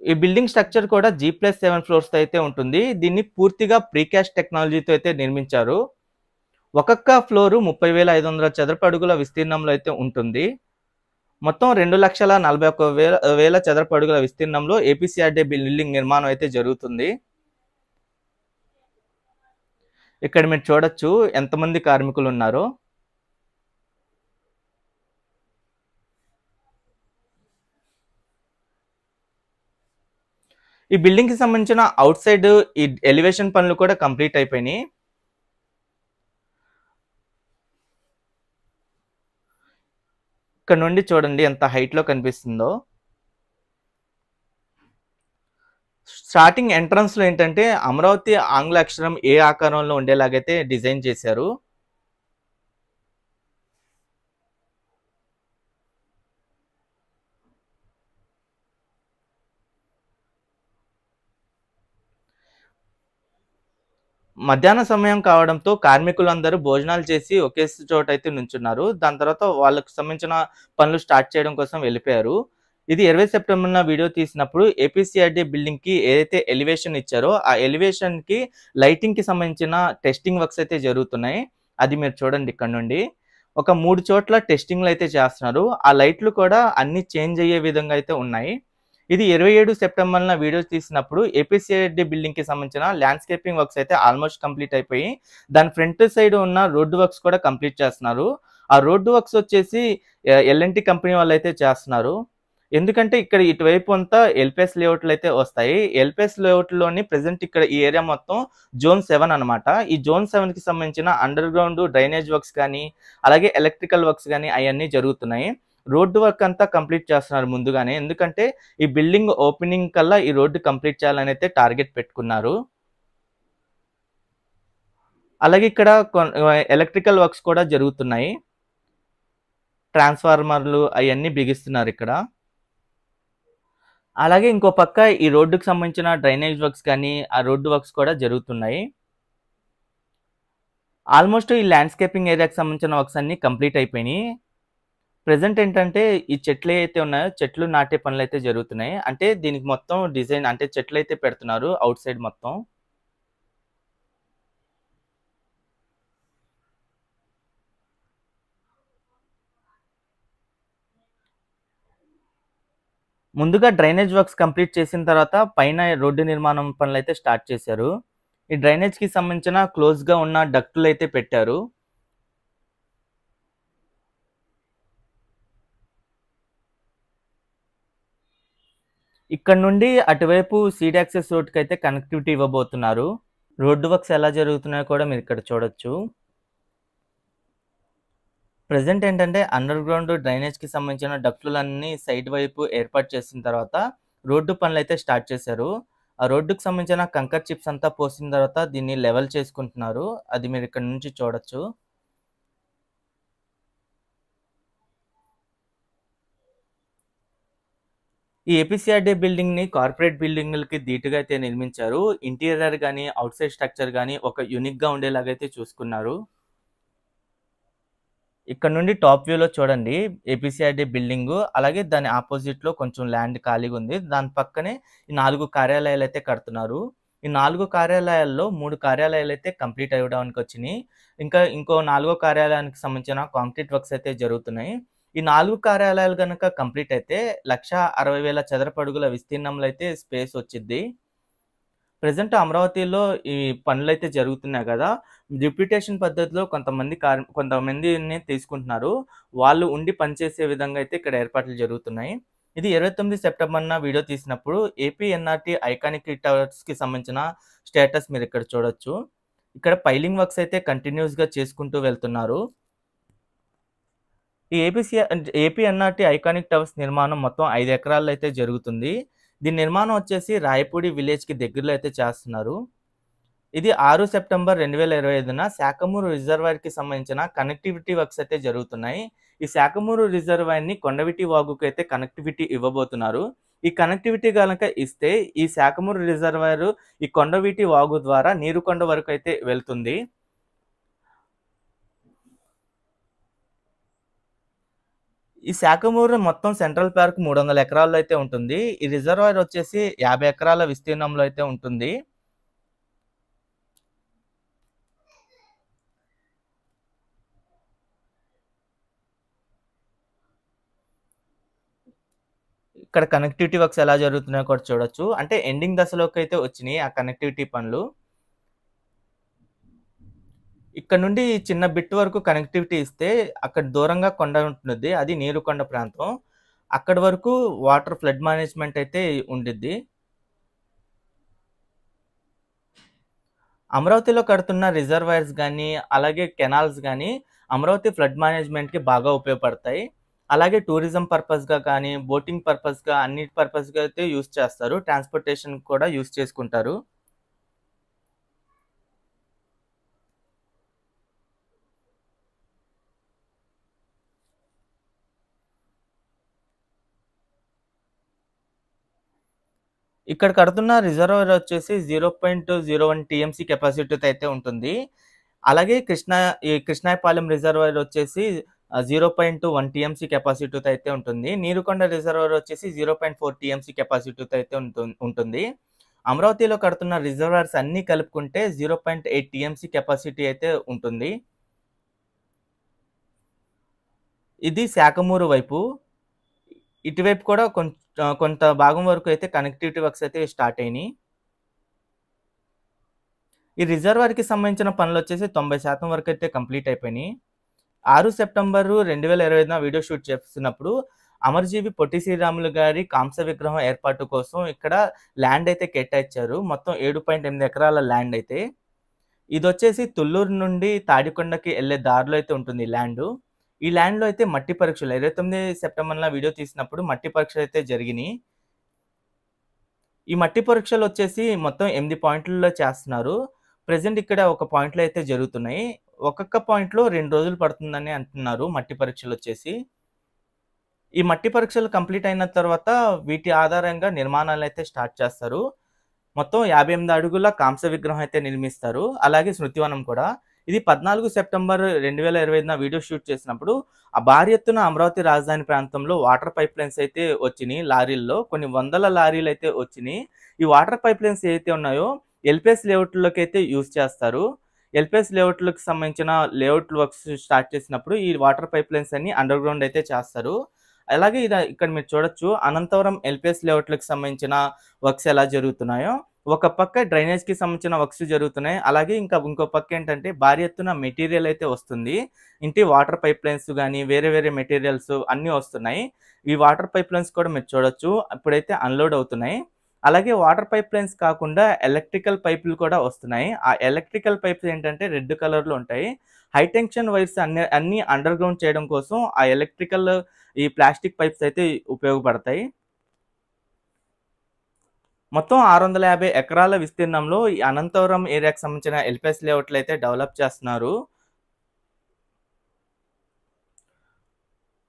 ఈ బిల్డింగ్ స్ట్రక్చర్ కూడా G+7 ఫ్లోర్స్‌తో అయితే ఉంటుంది. దీన్ని పూర్తిగా ప్రీకాస్ట్ టెక్నాలజీతో అయితే నిర్మించారు. ఒక్కొక్క ఫ్లోరు 30,500 చదరపు అడుగుల విస్తీర్ణంలో అయితే ఉంటుంది. మొత్తం 2,41,000 చదరపు అడుగుల విస్తీర్ణంలో ఏపీసీఆర్‌డీఏ బిల్డింగ్ నిర్మాణం అయితే జరుగుతుంది. ఇక్కడ మీరు చూడొచ్చు ఎంతమంది కార్మికులు ఉన్నారో. ఈ బిల్డింగ్‌కి సంబంధించిన ఔట్ సైడ్ ఈ ఎలివేషన్ పనులు కూడా కంప్లీట్ అయిపోయినాయి. ఇక్కడ నుండి చూడండి ఎంత హైట్‌లో కనిపిస్తుందో. స్టార్టింగ్ ఎంట్రన్స్‌లో ఏంటంటే అమరావతి ఆంగ్ల అక్షరం ఏ ఆకారంలో ఉండేలాగైతే డిజైన్ చేశారు. మధ్యాహ్న సమయం కావడంతో కార్మికులందరూ భోజనాలు చేసి ఒకే చోట అయితే నుంచున్నారు. దాని తర్వాత వాళ్ళకి సంబంధించిన పనులు స్టార్ట్ చేయడం కోసం వెళ్ళిపోయారు. ఇది 20 సెప్టెంబర్‌న వీడియో తీసినప్పుడు ఏపీసీఆర్‌డీ బిల్డింగ్‌కి ఏదైతే ఎలివేషన్ ఇచ్చారో, ఆ ఎలివేషన్‌కి లైటింగ్‌కి సంబంధించిన టెస్టింగ్ వర్క్స్ అయితే జరుగుతున్నాయి. అది మీరు చూడండి ఇక్కడ నుండి. ఒక 3 చోట్ల టెస్టింగ్‌లు అయితే చేస్తున్నారు. ఆ లైట్లు కూడా అన్నీ చేంజ్ అయ్యే విధంగా అయితే ఉన్నాయి. ఇది 27 సెప్టెంబర్‌న వీడియో తీసినప్పుడు ఏపీసీఐడీ బిల్డింగ్‌కి సంబంధించిన ల్యాండ్‌స్కేపింగ్ వర్క్స్ అయితే ఆల్మోస్ట్ కంప్లీట్ అయిపోయి, దాని ఫ్రంట్ సైడ్ ఉన్న రోడ్ వర్క్స్ కూడా కంప్లీట్ చేస్తున్నారు. ఆ రోడ్ వర్క్స్ వచ్చేసి ఎల్&టీ కంపెనీ వాళ్ళైతే చేస్తున్నారు. ఎందుకంటే ఇక్కడ ఇటువైపు అంతా ఎల్‌పిఎస్ లేఅవుట్లు అయితే వస్తాయి. ఎల్‌పిఎస్ లేఅవుట్‌లోని ప్రెజెంట్ ఇక్కడ ఈ ఏరియా మొత్తం జోన్ 7 అన్నమాట. ఈ జోన్ 7కి సంబంధించిన అండర్ గ్రౌండ్ డ్రైనేజ్ వర్క్స్ కానీ, అలాగే ఎలక్ట్రికల్ వర్క్స్ గానీ అయన్నీ జరుగుతున్నాయి. రోడ్ వర్క్ అంతా కంప్లీట్ చేస్తున్నారు ముందుగానే. ఎందుకంటే ఈ బిల్డింగ్ ఓపెనింగ్ కల్లా ఈ రోడ్ కంప్లీట్ చేయాలని అయితే టార్గెట్ పెట్టుకున్నారు. అలాగే ఇక్కడ ఎలక్ట్రికల్ వర్క్స్ కూడా జరుగుతున్నాయి. ట్రాన్స్‌ఫార్మర్‌లు అయన్నీ బిగిస్తున్నారు ఇక్కడ. అలాగే ఇంకో పక్క ఈ రోడ్డుకి సంబంధించిన డ్రైనేజ్ వర్క్స్ కానీ, ఆ రోడ్ వర్క్స్ కూడా జరుగుతున్నాయి. ఆల్మోస్ట్ ఈ ల్యాండ్‌స్కేపింగ్ ఏరియాకి సంబంధించిన వర్క్స్ అన్నీ కంప్లీట్ అయిపోయినాయి. ప్రెజెంట్ ఏంటంటే ఈ చెట్లు ఏవైతే ఉన్నాయో చెట్లు నాటే పనులైతే జరుగుతున్నాయి. అంటే దీనికి మొత్తం డిజైన్ అంటే చెట్లయితే పెడుతున్నారు ఔట్ సైడ్ మొత్తం. ముందుగా డ్రైనేజ్ వర్క్స్ కంప్లీట్ చేసిన తర్వాత పైన రోడ్డు నిర్మాణం పనులైతే స్టార్ట్ చేశారు. ఈ డ్రైనేజ్‌కి సంబంధించిన క్లోజ్‌గా ఉన్న డక్టులైతే పెట్టారు. ఇక్కడ నుండి అటువైపు సీడ్ యాక్సెస్ రోడ్‌కైతే కనెక్టివిటీ ఇవ్వబోతున్నారు. రోడ్డు వర్క్స్ ఎలా జరుగుతున్నాయో కూడా మీరు ఇక్కడ చూడొచ్చు. ప్రెజెంట్ ఏంటంటే అండర్ గ్రౌండ్ డ్రైనేజ్‌కి సంబంధించిన డక్టులన్నీ సైడ్ వైపు ఏర్పాటు చేసిన తర్వాత రోడ్డు పనులైతే స్టార్ట్ చేశారు. ఆ రోడ్డుకి సంబంధించిన కంకర్ చిప్స్ అంతా పోసిన తర్వాత దీన్ని లెవెల్ చేసుకుంటున్నారు. అది మీరు ఇక్కడ నుంచి చూడొచ్చు. ఈ ఏపీసీఆర్‌డీ బిల్డింగ్‌ని కార్పొరేట్ బిల్డింగులకి ధీటుగా అయితే నిర్మించారు. ఇంటీరియర్ గాని, ఔట్ సైడ్ స్ట్రక్చర్ గాని ఒక యూనిక్‌గా ఉండేలాగా అయితే చూసుకున్నారు. ఇక్కడ నుండి టాప్ వ్యూలో చూడండి ఏపీసీఆర్‌డీ బిల్డింగు. అలాగే దాని అపోజిట్‌లో కొంచెం ల్యాండ్ ఖాళీగుంది. దాని పక్కనే ఈ 4 కార్యాలయాలైతే కడుతున్నారు. ఈ 4 కార్యాలయాల్లో 3 కార్యాలయాలైతే కంప్లీట్ అవ్వడానికొచ్చినియి. ఇంకా ఇంకో 4 కార్యాలయానికి సంబంధించిన కాంక్రీట్ వర్క్స్ అయితే జరుగుతున్నాయి. ఈ 4 కార్యాలయాలు గనక కంప్లీట్ అయితే 1,60,000 చదరపు అడుగుల విస్తీర్ణంలో అయితే స్పేస్ వచ్చిద్ది. ప్రెజెంట్ అమరావతిలో ఈ పనులైతే జరుగుతున్నాయి గదా! డిప్యూటేషన్ పద్ధతిలో కొంతమందిని తీసుకుంటున్నారు. వాళ్ళు ఉండి పనిచేసే విధంగా అయితే ఇక్కడ ఏర్పాట్లు జరుగుతున్నాయి. ఇది 29 సెప్టెంబర్‌న వీడియో తీసినప్పుడు ఏపీ ఎన్ఆర్‌టీ ఐకానిక్ టవర్స్‌కి సంబంధించిన స్టేటస్ మీరిక్కడ చూడొచ్చు. ఇక్కడ పైలింగ్ వర్క్స్ అయితే కంటిన్యూయస్‌గా చేసుకుంటూ వెళ్తున్నారు. ఈ ఏపీ ఎన్ఆర్‌టీ ఐకానిక్ టవర్స్ నిర్మాణం మొత్తం 5 ఎకరాల్లో అయితే జరుగుతుంది. దీని నిర్మాణం వచ్చేసి రాయపూడి విలేజ్‌కి దగ్గరలో అయితే చేస్తున్నారు. ఇది 6 సెప్టెంబర్ 2025న శాఖమూరు రిజర్వాయర్‌కి సంబంధించిన కనెక్టివిటీ వర్క్స్ అయితే జరుగుతున్నాయి. ఈ శాఖమూరు రిజర్వాయర్‌ని కొండవీటి వాగుకు అయితే కనెక్టివిటీ ఇవ్వబోతున్నారు. ఈ కనెక్టివిటీ గనక ఇస్తే ఈ శాఖమూరు రిజర్వాయర్ ఈ కొండవీటి వాగు ద్వారా నీరుకొండ వరకు అయితే వెళ్తుంది. ఈ శాఖమూరు మొత్తం సెంట్రల్ పార్క్ 300 ఎకరాల్లో అయితే ఉంటుంది. ఈ రిజర్వాయర్ వచ్చేసి 50 ఎకరాల విస్తీర్ణంలో అయితే ఉంటుంది. ఇక్కడ కనెక్టివిటీ వర్క్స్ ఎలా జరుగుతున్నాయో కూడా చూడొచ్చు. అంటే ఎండింగ్ దశలోకైతే వచ్చినియి ఆ కనెక్టివిటీ పనులు. ఇక్కడ నుండి చిన్న బిట్ వరకు కనెక్టివిటీ ఇస్తే అక్కడ దూరంగా కొండ ఉంటుద్ది. అది నీరుకొండ ప్రాంతం. అక్కడి వరకు వాటర్ ఫ్లడ్ మేనేజ్‌మెంట్ అయితే ఉండిద్ది. అమరావతిలో కడుతున్న రిజర్వాయర్స్ గానీ, అలాగే కెనాల్స్ గానీ అమరావతి ఫ్లడ్ మేనేజ్‌మెంట్‌కి బాగా ఉపయోగపడతాయి. అలాగే టూరిజం పర్పస్‌గా కానీ, బోటింగ్ పర్పస్‌గా అన్నిటి పర్పస్‌గా అయితే యూజ్ చేస్తారు. ట్రాన్స్‌పోర్టేషన్ కూడా యూజ్ చేసుకుంటారు. ఇక్కడ కడుతున్న రిజర్వాయర్ వచ్చేసి 0.01 టీఎంసీ కెపాసిటీతో అయితే ఉంటుంది. అలాగే కృష్ణాయపాలెం రిజర్వాయర్ వచ్చేసి 0.1 టీఎంసీ కెపాసిటీతో అయితే ఉంటుంది. నీరుకొండ రిజర్వాయర్ వచ్చేసి 0.4 టీఎంసీ కెపాసిటీతో అయితే ఉంటుంది. అమరావతిలో కడుతున్న రిజర్వాయర్స్ అన్నీ కలుపుకుంటే 0.8 టీఎంసీ కెపాసిటీ అయితే ఉంటుంది. ఇది శాఖమూరు వైపు. ఇటువైపు కూడా కొంత భాగం వరకు అయితే కనెక్టివిటీ వర్క్స్ అయితే స్టార్ట్ అయినాయి. ఈ రిజర్వాయర్‌కి సంబంధించిన పనులొచ్చేసి 90% వరకు అయితే కంప్లీట్ అయిపోయినాయి. 6 సెప్టెంబరు 2025న వీడియో షూట్ చేస్తున్నప్పుడు అమరజీవి పొట్టి శ్రీరాములు గారి కాంస్య విగ్రహం ఏర్పాటు కోసం ఇక్కడ ల్యాండ్ అయితే కేటాయించారు. మొత్తం 7.8 ఎకరాల ల్యాండ్ అయితే. ఇదొచ్చేసి తుళ్ళూరు నుండి తాడికొండకి ఎళ్ళే దారిలో అయితే ఉంటుంది ల్యాండు. ఈ ల్యాండ్‌లో అయితే మట్టి పరీక్షలు 29 సెప్టెంబర్‌న వీడియో తీసినప్పుడు మట్టి పరీక్షలు అయితే జరిగినాయి. ఈ మట్టి పరీక్షలు వచ్చేసి మొత్తం 8 పాయింట్లలో చేస్తున్నారు. ప్రెజెంట్ ఇక్కడ ఒక పాయింట్‌లో అయితే జరుగుతున్నాయి. ఒక్కొక్క పాయింట్‌లో 2 రోజులు పడుతుందని అంటున్నారు మట్టి పరీక్షలు వచ్చేసి. ఈ మట్టి పరీక్షలు కంప్లీట్ అయిన తర్వాత వీటి ఆధారంగా నిర్మాణాలు అయితే స్టార్ట్ చేస్తారు. మొత్తం 58 అడుగుల కాంస్య విగ్రహం అయితే నిర్మిస్తారు. అలాగే స్మృతివనం కూడా. ఇది 14 సెప్టెంబర్ 2025న వీడియో షూట్ చేసినప్పుడు భారీ ఎత్తున అమరావతి రాజధాని ప్రాంతంలో వాటర్ పైప్ లైన్స్ అయితే వచ్చినాయి లారీల్లో. కొన్ని వందల లారీలు అయితే వచ్చినాయి. ఈ వాటర్ పైప్ లైన్స్ ఏవైతే ఉన్నాయో ఎల్‌పిఎస్ లేఅవుట్‌లోకి అయితే యూజ్ చేస్తారు. ఎల్‌పిఎస్ లేఅవుట్‌లకు సంబంధించిన లేఅవుట్ వర్క్స్ స్టార్ట్ చేసినప్పుడు ఈ వాటర్ పైప్ లైన్స్ అన్ని అండర్ గ్రౌండ్ అయితే చేస్తారు. అలాగే ఇక్కడ మీరు చూడొచ్చు అనంతవరం ఎల్‌పిఎస్ లేఅవుట్‌లకు సంబంధించిన వర్క్స్ ఎలా జరుగుతున్నాయో. ఒక పక్క డ్రైనేజ్‌కి సంబంధించిన వర్క్స్ జరుగుతున్నాయి. అలాగే ఇంకో పక్క ఏంటంటే భారీ ఎత్తున మెటీరియల్ అయితే వస్తుంది. ఇంటి వాటర్ పైప్ లైన్స్ గానీ, వేరే మెటీరియల్స్ అన్నీ వస్తున్నాయి. ఈ వాటర్ పైప్ లైన్స్ కూడా మీరు చూడొచ్చు. ఇప్పుడైతే అన్‌లోడ్ అవుతున్నాయి. అలాగే వాటర్ పైప్ లైన్స్ కాకుండా ఎలక్ట్రికల్ పైపులు కూడా వస్తున్నాయి. ఆ ఎలక్ట్రికల్ పైప్స్ ఏంటంటే రెడ్ కలర్‌లో ఉంటాయి. హై టెన్షన్ వైర్స్ అన్నీ అండర్ గ్రౌండ్ చేయడం కోసం ఆ ఎలక్ట్రికల్ ఈ ప్లాస్టిక్ పైప్స్ అయితే ఉపయోగపడతాయి. మొత్తం 650 ఎకరాల విస్తీర్ణంలో ఈ అనంతవరం ఏరియాకి సంబంధించిన ఎల్‌పిఎస్ లేఅవుట్లు అయితే డెవలప్ చేస్తున్నారు.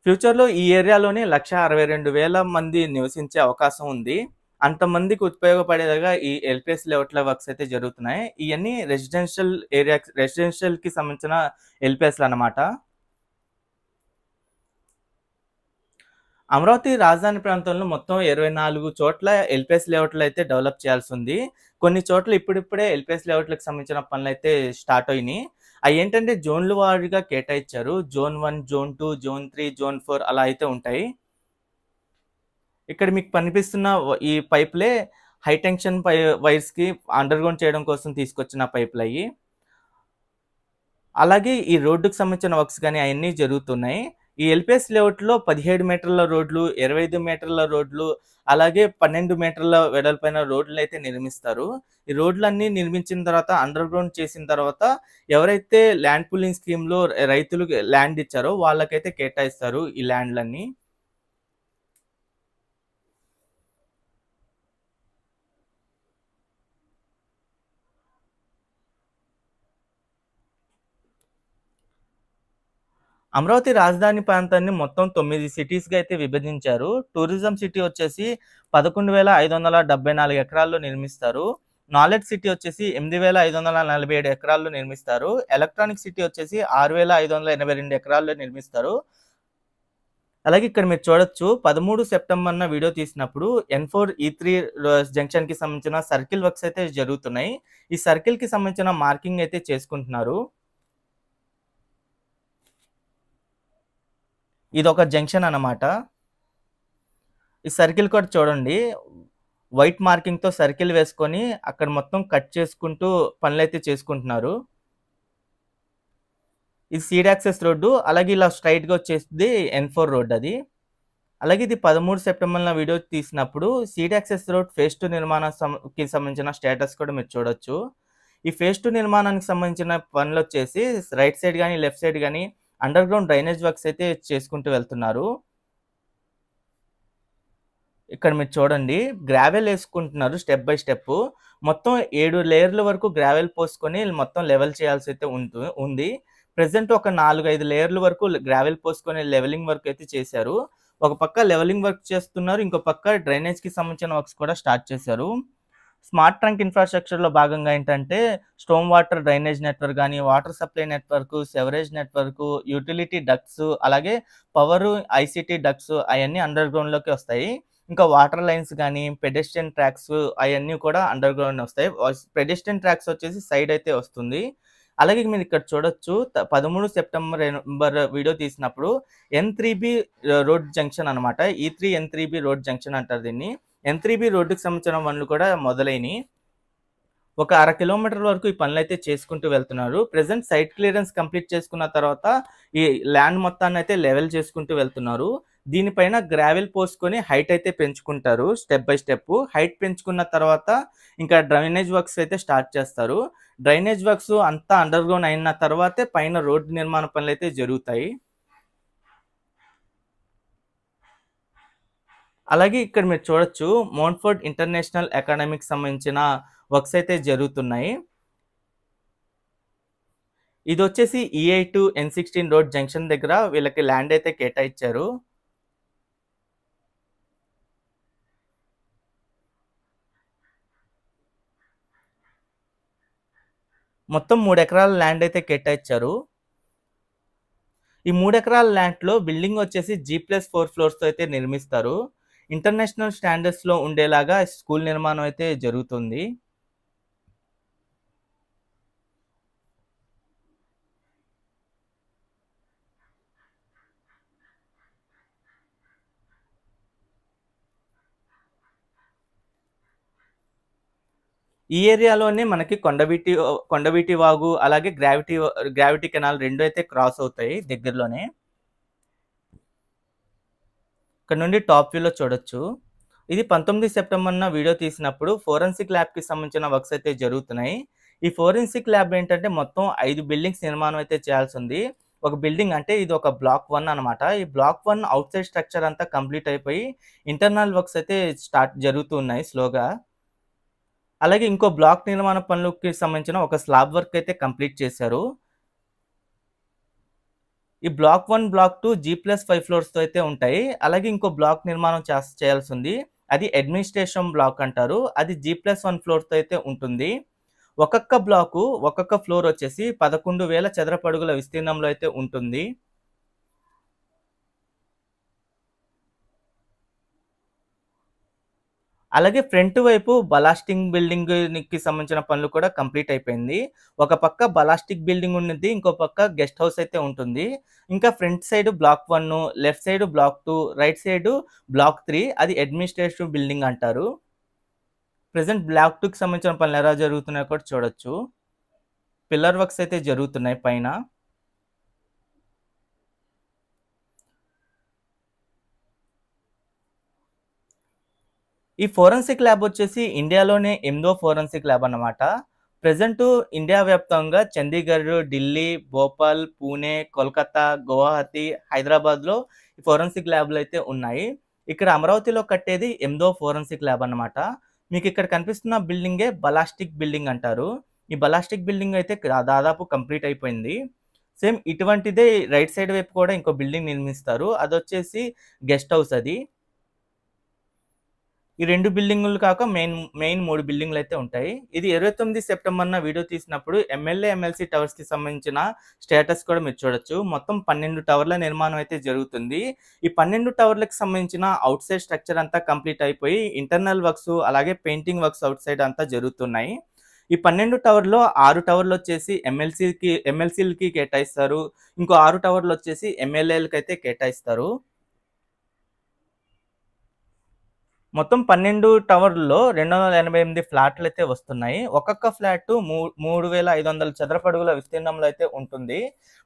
ఫ్యూచర్‌లో ఈ ఏరియాలోనే 1,62,000 మంది నివసించే అవకాశం ఉంది. అంతమందికి ఉపయోగపడేలాగా ఈ ఎల్‌పిఎస్ లేఅవుట్‌ల వర్క్స్ అయితే జరుగుతున్నాయి. ఇయన్నీ రెసిడెన్షియల్‌కి సంబంధించిన ఎల్‌పిఎస్‌లన్నమాట. అమరావతి రాజధాని ప్రాంతంలో మొత్తం 24 చోట్ల ఎల్‌పిఎస్ లేఅవుట్లు అయితే డెవలప్ చేయాల్సి ఉంది. కొన్ని చోట్ల ఇప్పుడిప్పుడే ఎల్‌పిఎస్ లేఅవుట్‌లకు సంబంధించిన పనులైతే స్టార్ట్ అయినాయి. అయేంటంటే జోన్‌ల వారీగా కేటాయించారు. జోన్ 1, జోన్ 2, జోన్ 3, జోన్ 4 అలా అయితే ఉంటాయి. ఇక్కడ మీకు కనిపిస్తున్న ఈ పైపులే హై టెన్షన్ వైర్స్‌కి అండర్ గ్రౌండ్ చేయడం కోసం తీసుకొచ్చిన పైపులయ్యి. అలాగే ఈ రోడ్డుకి సంబంధించిన వర్క్స్ గానీ అయన్నీ జరుగుతున్నాయి. ఈ ఎల్‌పిఎస్ లేఅవుట్‌లో 17 మీటర్ల రోడ్లు, 25 మీటర్ల రోడ్లు, అలాగే 12 మీటర్ల వెడల్పైన రోడ్లనైతే నిర్మిస్తారు. ఈ రోడ్లన్నీ నిర్మించిన తర్వాత అండర్ గ్రౌండ్ చేసిన తర్వాత ఎవరైతే ల్యాండ్ పూలింగ్ స్కీమ్‌లో రైతులకు ల్యాండ్ ఇచ్చారో వాళ్ళకైతే కేటాయిస్తారు ఈ ల్యాండ్‌లన్నీ. అమరావతి రాజధాని ప్రాంతాన్ని మొత్తం 9 సిటీస్‌గా అయితే విభజించారు. టూరిజం సిటీ వచ్చేసి 11,574 ఎకరాల్లో నిర్మిస్తారు. నాలెడ్జ్ సిటీ వచ్చేసి 8,547 ఎకరాల్లో నిర్మిస్తారు. ఎలక్ట్రానిక్ సిటీ వచ్చేసి 6,582 ఎకరాల్లో నిర్మిస్తారు. అలాగే ఇక్కడ మీరు చూడొచ్చు 13 సెప్టెంబర్‌న వీడియో తీసినప్పుడు N4, E3 జంక్షన్‌కి సంబంధించిన సర్కిల్ వర్క్స్ అయితే జరుగుతున్నాయి. ఈ సర్కిల్‌కి సంబంధించిన మార్కింగ్ అయితే చేసుకుంటున్నారు. ఇదొక జంక్షన్ అన్నమాట. ఈ సర్కిల్ కూడా చూడండి. వైట్ మార్కింగ్‌తో సర్కిల్ వేసుకొని అక్కడ మొత్తం కట్ చేసుకుంటూ పనులైతే చేసుకుంటున్నారు. ఇది సీడ్ యాక్సెస్ రోడ్డు. అలాగే ఇలా స్ట్రెయిట్‌గా వచ్చేసిద్ది N4 రోడ్ అది. అలాగే ఇది 13 సెప్టెంబర్‌న వీడియో తీసినప్పుడు సీడ్ యాక్సెస్ రోడ్ ఫేజ్ 2 కి సంబంధించిన స్టేటస్ కూడా మీరు చూడొచ్చు. ఈ ఫేజ్ 2 నిర్మాణానికి సంబంధించిన పనులొచ్చేసి రైట్ సైడ్ గానీ, లెఫ్ట్ సైడ్ గానీ అండర్ గ్రౌండ్ డ్రైనేజ్ వర్క్స్ అయితే చేసుకుంటూ వెళ్తున్నారు. ఇక్కడ మీరు చూడండి గ్రావెల్ వేసుకుంటున్నారు స్టెప్ బై స్టెప్. మొత్తం 7 లేయర్ల వరకు గ్రావెల్ పోసుకొని మొత్తం లెవెల్ చేయాల్సి అయితే ఉంది. ప్రెజెంట్ ఒక 4, 5 లేయర్ల వరకు గ్రావెల్ పోసుకొని లెవెలింగ్ వర్క్ అయితే చేశారు. ఒక పక్క లెవెలింగ్ వర్క్ చేస్తున్నారు. ఇంకో పక్క డ్రైనేజ్‌కి సంబంధించిన వర్క్స్ కూడా స్టార్ట్ చేశారు. స్మార్ట్ ట్రంక్ ఇన్‌ఫ్రాస్ట్రక్చర్‌లో భాగంగా ఏంటంటే స్టోమ్ వాటర్ డ్రైనేజ్ నెట్వర్క్ గాని, water supply network, sewerage network, utility ducts అలాగే పవరు, ఐసీటీ డక్ట్స్ అయన్నీ అండర్ గ్రౌండ్‌లోకి వస్తాయి. ఇంకా వాటర్ లైన్స్ గాని, పెడెస్ట్రియన్ ట్రాక్స్ అయన్నీ కూడా అండర్ గ్రౌండ్ వస్తాయి. పెడెస్ట్రియన్ ట్రాక్స్ వచ్చేసి సైడ్ అయితే వస్తుంది. అలాగే మీరు ఇక్కడ చూడొచ్చు 13 సెప్టెంబర్ వీడియో తీసినప్పుడు ఎన్3బి రోడ్ జంక్షన్ అనమాట. ఈ3 ఎన్3బి రోడ్ జంక్షన్ అంటారు దీన్ని. ఎన్3బి రోడ్డుకి సంబంధించిన పనులు కూడా మొదలైనయి. ఒక అర కిలోమీటర్ వరకు ఈ పనులైతే చేసుకుంటూ వెళ్తున్నారు. ప్రెజెంట్ సైట్ క్లియరెన్స్ కంప్లీట్ చేసుకున్న తర్వాత ఈ ల్యాండ్ మొత్తాన్నయితే లెవెల్ చేసుకుంటూ వెళ్తున్నారు. దీనిపైన గ్రావెల్ పోసుకొని హైట్ అయితే పెంచుకుంటారు స్టెప్ బై స్టెప్. హైట్ పెంచుకున్న తర్వాత ఇంకా డ్రైనేజ్ వర్క్స్ అయితే స్టార్ట్ చేస్తారు. డ్రైనేజ్ వర్క్స్ అంతా అండర్ గ్రౌండ్ అయిన తర్వాతే పైన రోడ్డు నిర్మాణ పనులైతే జరుగుతాయి. అలాగే ఇక్కడ మీరు చూడొచ్చు మౌంట్‌ఫోర్డ్ ఇంటర్నేషనల్ అకాడమీకి సంబంధించిన వర్క్స్ అయితే జరుగుతున్నాయి. ఇదొచ్చేసి E8 N16 రోడ్ జంక్షన్ దగ్గర వీళ్ళకి ల్యాండ్ అయితే కేటాయించారు. మొత్తం 3 ఎకరాల ల్యాండ్ అయితే కేటాయించారు. ఈ 3 ఎకరాల ల్యాండ్‌లో బిల్డింగ్ వచ్చేసి G+4 ఫ్లోర్స్‌తో అయితే నిర్మిస్తారు. ఇంటర్నేషనల్ స్టాండర్డ్స్‌లో ఉండేలాగా స్కూల్ నిర్మాణం అయితే జరుగుతుంది. ఈ ఏరియాలోనే మనకి కొండవీటి వాగు అలాగే గ్రావిటీ కెనాల్ 2 అయితే క్రాస్ అవుతాయి దగ్గరలోనే. ఇక్కడ నుండి టాప్ వ్యూలో చూడొచ్చు. ఇది 19 సెప్టెంబర్‌న వీడియో తీసినప్పుడు ఫోరెన్సిక్ ల్యాబ్‌కి సంబంధించిన వర్క్స్ అయితే జరుగుతున్నాయి. ఈ ఫోరెన్సిక్ ల్యాబ్ ఏంటంటే మొత్తం 5 బిల్డింగ్స్ నిర్మాణం అయితే చేయాల్సింది. ఒక బిల్డింగ్ అంటే ఇది ఒక బ్లాక్ 1 అనమాట. ఈ బ్లాక్ 1 ఔట్ సైడ్ స్ట్రక్చర్ అంతా కంప్లీట్ అయిపోయి ఇంటర్నల్ వర్క్స్ అయితే జరుగుతూ ఉన్నాయి స్లోగా. అలాగే ఇంకో బ్లాక్ నిర్మాణ పనులకి సంబంధించిన ఒక స్లాబ్ వర్క్ అయితే కంప్లీట్ చేశారు. ఈ బ్లాక్ 1, బ్లాక్ 2 G+5 ఫ్లోర్స్‌తో అయితే ఉంటాయి. అలాగే ఇంకో బ్లాక్ నిర్మాణం చేయాల్సింది. అది అడ్మినిస్ట్రేషన్ బ్లాక్ అంటారు. అది G+1 ఫ్లోర్‌తో అయితే ఉంటుంది. ఒక్కొక్క బ్లాకు, ఒక్కొక్క ఫ్లోర్ వచ్చేసి 11,000 చదరపు అడుగుల విస్తీర్ణంలో అయితే ఉంటుంది. అలాగే ఫ్రంట్ వైపు బలాస్టింగ్ బిల్డింగ్‌కి సంబంధించిన పనులు కూడా కంప్లీట్ అయిపోయింది. ఒక పక్క బలాస్టిక్ బిల్డింగ్ ఉన్నది. ఇంకో పక్క గెస్ట్ హౌస్ అయితే ఉంటుంది. ఇంకా front side block 1, left side block 2, right side block 3 అది అడ్మినిస్ట్రేటివ్ బిల్డింగ్ అంటారు. ప్రెజెంట్ బ్లాక్ 2కి సంబంధించిన పనులు ఎలా జరుగుతున్నాయో కూడా చూడొచ్చు. పిల్లర్ వర్క్స్ అయితే జరుగుతున్నాయి పైన. ఈ ఫోరెన్సిక్ ల్యాబ్ వచ్చేసి ఇండియాలోనే 8వ ఫోరెన్సిక్ ల్యాబ్ అన్నమాట. ప్రెజెంట్ ఇండియా వ్యాప్తంగా చండీగఢ్, ఢిల్లీ, భోపాల్, పూణే, కోల్కతా, గువాహతి, హైదరాబాద్‌లో ఈ ఫోరెన్సిక్ ల్యాబ్‌లు అయితే ఉన్నాయి. ఇక్కడ అమరావతిలో కట్టేది 8వ ఫోరెన్సిక్ ల్యాబ్ అన్నమాట. మీకు ఇక్కడ కనిపిస్తున్న బిల్డింగే బలాస్టిక్ బిల్డింగ్ అంటారు. ఈ బలాస్టిక్ బిల్డింగ్ అయితే దాదాపు కంప్లీట్ అయిపోయింది. సేమ్ ఇటువంటిదే రైట్ సైడ్ వైపు కూడా ఇంకో బిల్డింగ్ నిర్మిస్తారు. అదొచ్చేసి గెస్ట్ హౌస్ అది. ఈ 2 బిల్డింగులు కాక మెయిన్ 3 బిల్డింగులు అయితే ఉంటాయి. ఇది 29 సెప్టెంబర్‌న వీడియో తీసినప్పుడు ఎమ్మెల్యే, ఎమ్మెల్సీ టవర్స్‌కి సంబంధించిన స్టేటస్ కూడా మీరు చూడొచ్చు. మొత్తం 12 టవర్ల నిర్మాణం అయితే జరుగుతుంది. ఈ 12 టవర్లకు సంబంధించిన ఔట్ సైడ్ స్ట్రక్చర్ అంతా కంప్లీట్ అయిపోయి ఇంటర్నల్ వర్క్స్ అలాగే పెయింటింగ్ వర్క్స్ ఔట్ సైడ్ అంతా జరుగుతున్నాయి. ఈ 12 టవర్‌లో 6 టవర్లు వచ్చేసి ఎమ్మెల్సీలకి కేటాయిస్తారు. ఇంకో 6 టవర్లు వచ్చేసి ఎమ్మెల్యేలకి అయితే కేటాయిస్తారు. మొత్తం 12 టవర్లలో 288 ఫ్లాట్లు అయితే వస్తున్నాయి. ఒక్కొక్క ఫ్లాట్ 3,500 చదరపు అడుగుల విస్తీర్ణంలో అయితే ఉంటుంది.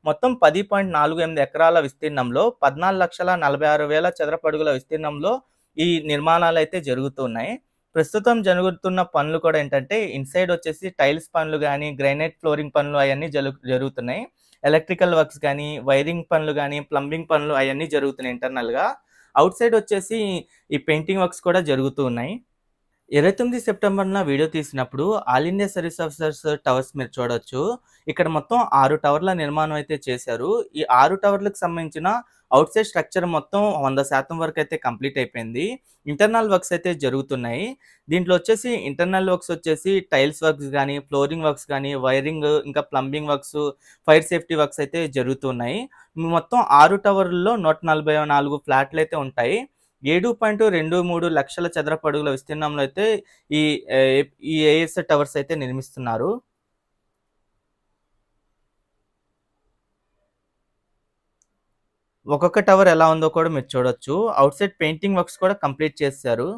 మొత్తం 10.48 ఎకరాల విస్తీర్ణంలో 14,46,000 చదరపు అడుగుల విస్తీర్ణంలో ఈ నిర్మాణాలు అయితే జరుగుతున్నాయి. ప్రస్తుతం జరుగుతున్న పనులు కూడా ఏంటంటే ఇన్సైడ్ వచ్చేసి టైల్స్ పనులు కానీ, గ్రానైట్ ఫ్లోరింగ్ పనులు అవన్నీ జరుగుతున్నాయి. ఎలక్ట్రికల్ వర్క్స్ కానీ, వైరింగ్ పనులు కానీ, ప్లంబింగ్ పనులు అవన్నీ జరుగుతున్నాయి ఇంటర్నల్‌గా. అవుట్ సైడ్ వచ్చేసి ఈ పెయింటింగ్ వర్క్స్ కూడా జరుగుతూ ఉన్నాయి. 29 సెప్టెంబర్‌న వీడియో తీసినప్పుడు all India service officers towers మీరు చూడొచ్చు. ఇక్కడ మొత్తం 6 టవర్ల నిర్మాణం అయితే చేశారు. ఈ 6 టవర్లకు సంబంధించిన ఔట్ సైడ్ స్ట్రక్చర్ మొత్తం 100% వరకైతే కంప్లీట్ అయిపోయింది. ఇంటర్నల్ వర్క్స్ అయితే జరుగుతున్నాయి. దీంట్లో వచ్చేసి ఇంటర్నల్ వర్క్స్ వచ్చేసి టైల్స్ వర్క్స్ గానీ, ఫ్లోరింగ్ వర్క్స్ గానీ, వైరింగ్ ఇంకా plumbing works, fire safety works అయితే జరుగుతున్నాయి. మొత్తం 6 టవర్లలో 144 ఫ్లాట్‌లయితే ఉంటాయి. 7.23 లక్షల చదరపు అడుగుల విస్తీర్ణంలో అయితే ఈ ఈ ఏఎస్ టవర్స్ అయితే నిర్మిస్తున్నారు. ఒక్కొక్క టవర్ ఎలా ఉందో కూడా మీరు చూడొచ్చు. ఔట్ సైడ్ పెయింటింగ్ వర్క్స్ కూడా కంప్లీట్ చేశారు.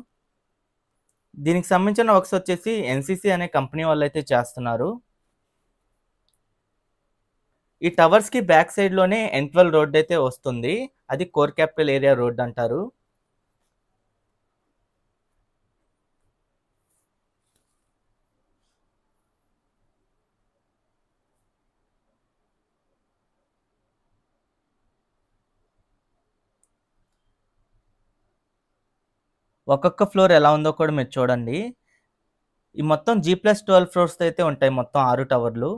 దీనికి సంబంధించిన వర్క్స్ వచ్చేసి ఎన్‌సీసీ అనే కంపెనీ వాళ్ళైతే చేస్తున్నారు. ఈ టవర్స్‌కి బ్యాక్ సైడ్‌లోనే N12 రోడ్ అయితే వస్తుంది. అది కోర్ క్యాపిటల్ ఏరియా రోడ్ అంటారు. ఒక్కొక్క ఫ్లోర్ ఎలా ఉందో కూడా మీరు చూడండి. ఈ మొత్తం G+12 ఫ్లోర్స్ అయితే ఉంటాయి మొత్తం 6 టవర్లు.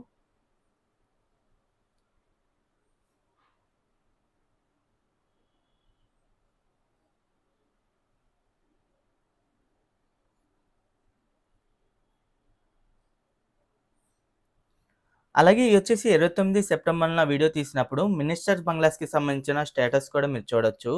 అలాగే ఇది వచ్చేసి 29 సెప్టెంబర్‌న వీడియో తీసినప్పుడు మినిస్టర్ బంగ్లాస్‌కి సంబంధించిన స్టేటస్ కూడా మీరు చూడొచ్చు.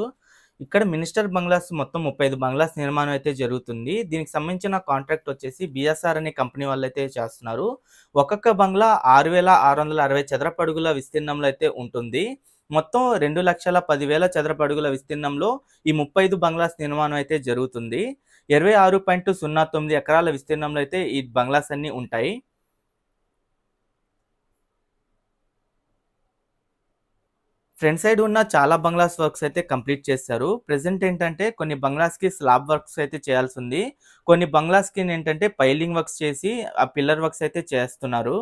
ఇక్కడ మినిస్టర్ బంగ్లాస్ మొత్తం 35 బంగ్లాస్ నిర్మాణం అయితే జరుగుతుంది. దీనికి సంబంధించిన కాంట్రాక్ట్ వచ్చేసి బీఎస్ఆర్ అనే కంపెనీ వాళ్ళైతే చేస్తున్నారు. ఒక్కొక్క బంగ్లా 6,660 చదరపు అడుగుల విస్తీర్ణంలో అయితే ఉంటుంది. మొత్తం 2,10,000 చదరపు అడుగుల విస్తీర్ణంలో ఈ 35 బంగ్లాస్ నిర్మాణం అయితే జరుగుతుంది. 26.09 ఎకరాల విస్తీర్ణంలో అయితే ఈ బంగ్లాస్ అన్నీ ఉంటాయి. ఫ్రంట్ సైడ్ ఉన్న చాలా బంగ్లాస్ వర్క్స్ అయితే కంప్లీట్ చేశారు. ప్రెజెంట్ ఏంటంటే కొన్ని బంగ్లాస్‌కి స్లాబ్ వర్క్స్ అయితే చేయాల్సి ఉంది. కొన్ని బంగ్లాస్‌కి ఏంటంటే పైలింగ్ వర్క్స్ చేసి ఆ పిల్లర్ వర్క్స్ అయితే చేస్తున్నారు.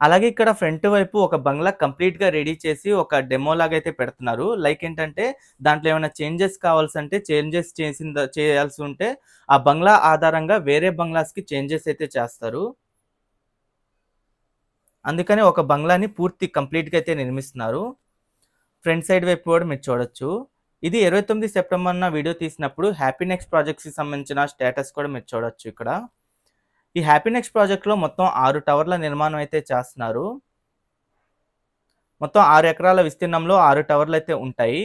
అలాగే ఇక్కడ ఫ్రంట్ వైపు ఒక బంగ్లా కంప్లీట్‌గా రెడీ చేసి ఒక డెమో లాగా అయితే పెడుతున్నారు. లైక్ ఏంటంటే దాంట్లో ఏమైనా చేంజెస్ కావాల్సంటే చేంజెస్ చేయాల్సి ఉంటే ఆ బంగ్లా ఆధారంగా వేరే బంగ్లాస్‌కి చేంజెస్ అయితే చేస్తారు. అందుకని ఒక బంగ్లాని పూర్తి కంప్లీట్‌గా అయితే నిర్మిస్తున్నారు. ఫ్రంట్ సైడ్ వైపు కూడా మీరు చూడొచ్చు. ఇది 29 సెప్టెంబర్‌న వీడియో తీసినప్పుడు హ్యాపీ నెక్స్ట్ ప్రాజెక్ట్స్‌కి సంబంధించిన స్టేటస్ కూడా మీరు చూడొచ్చు ఇక్కడ. ఈ హ్యాపీ నెక్స్ట్ ప్రాజెక్ట్‌లో మొత్తం 6 టవర్ల నిర్మాణం అయితే చేస్తున్నారు. మొత్తం 6 ఎకరాల విస్తీర్ణంలో 6 టవర్లు అయితే ఉంటాయి.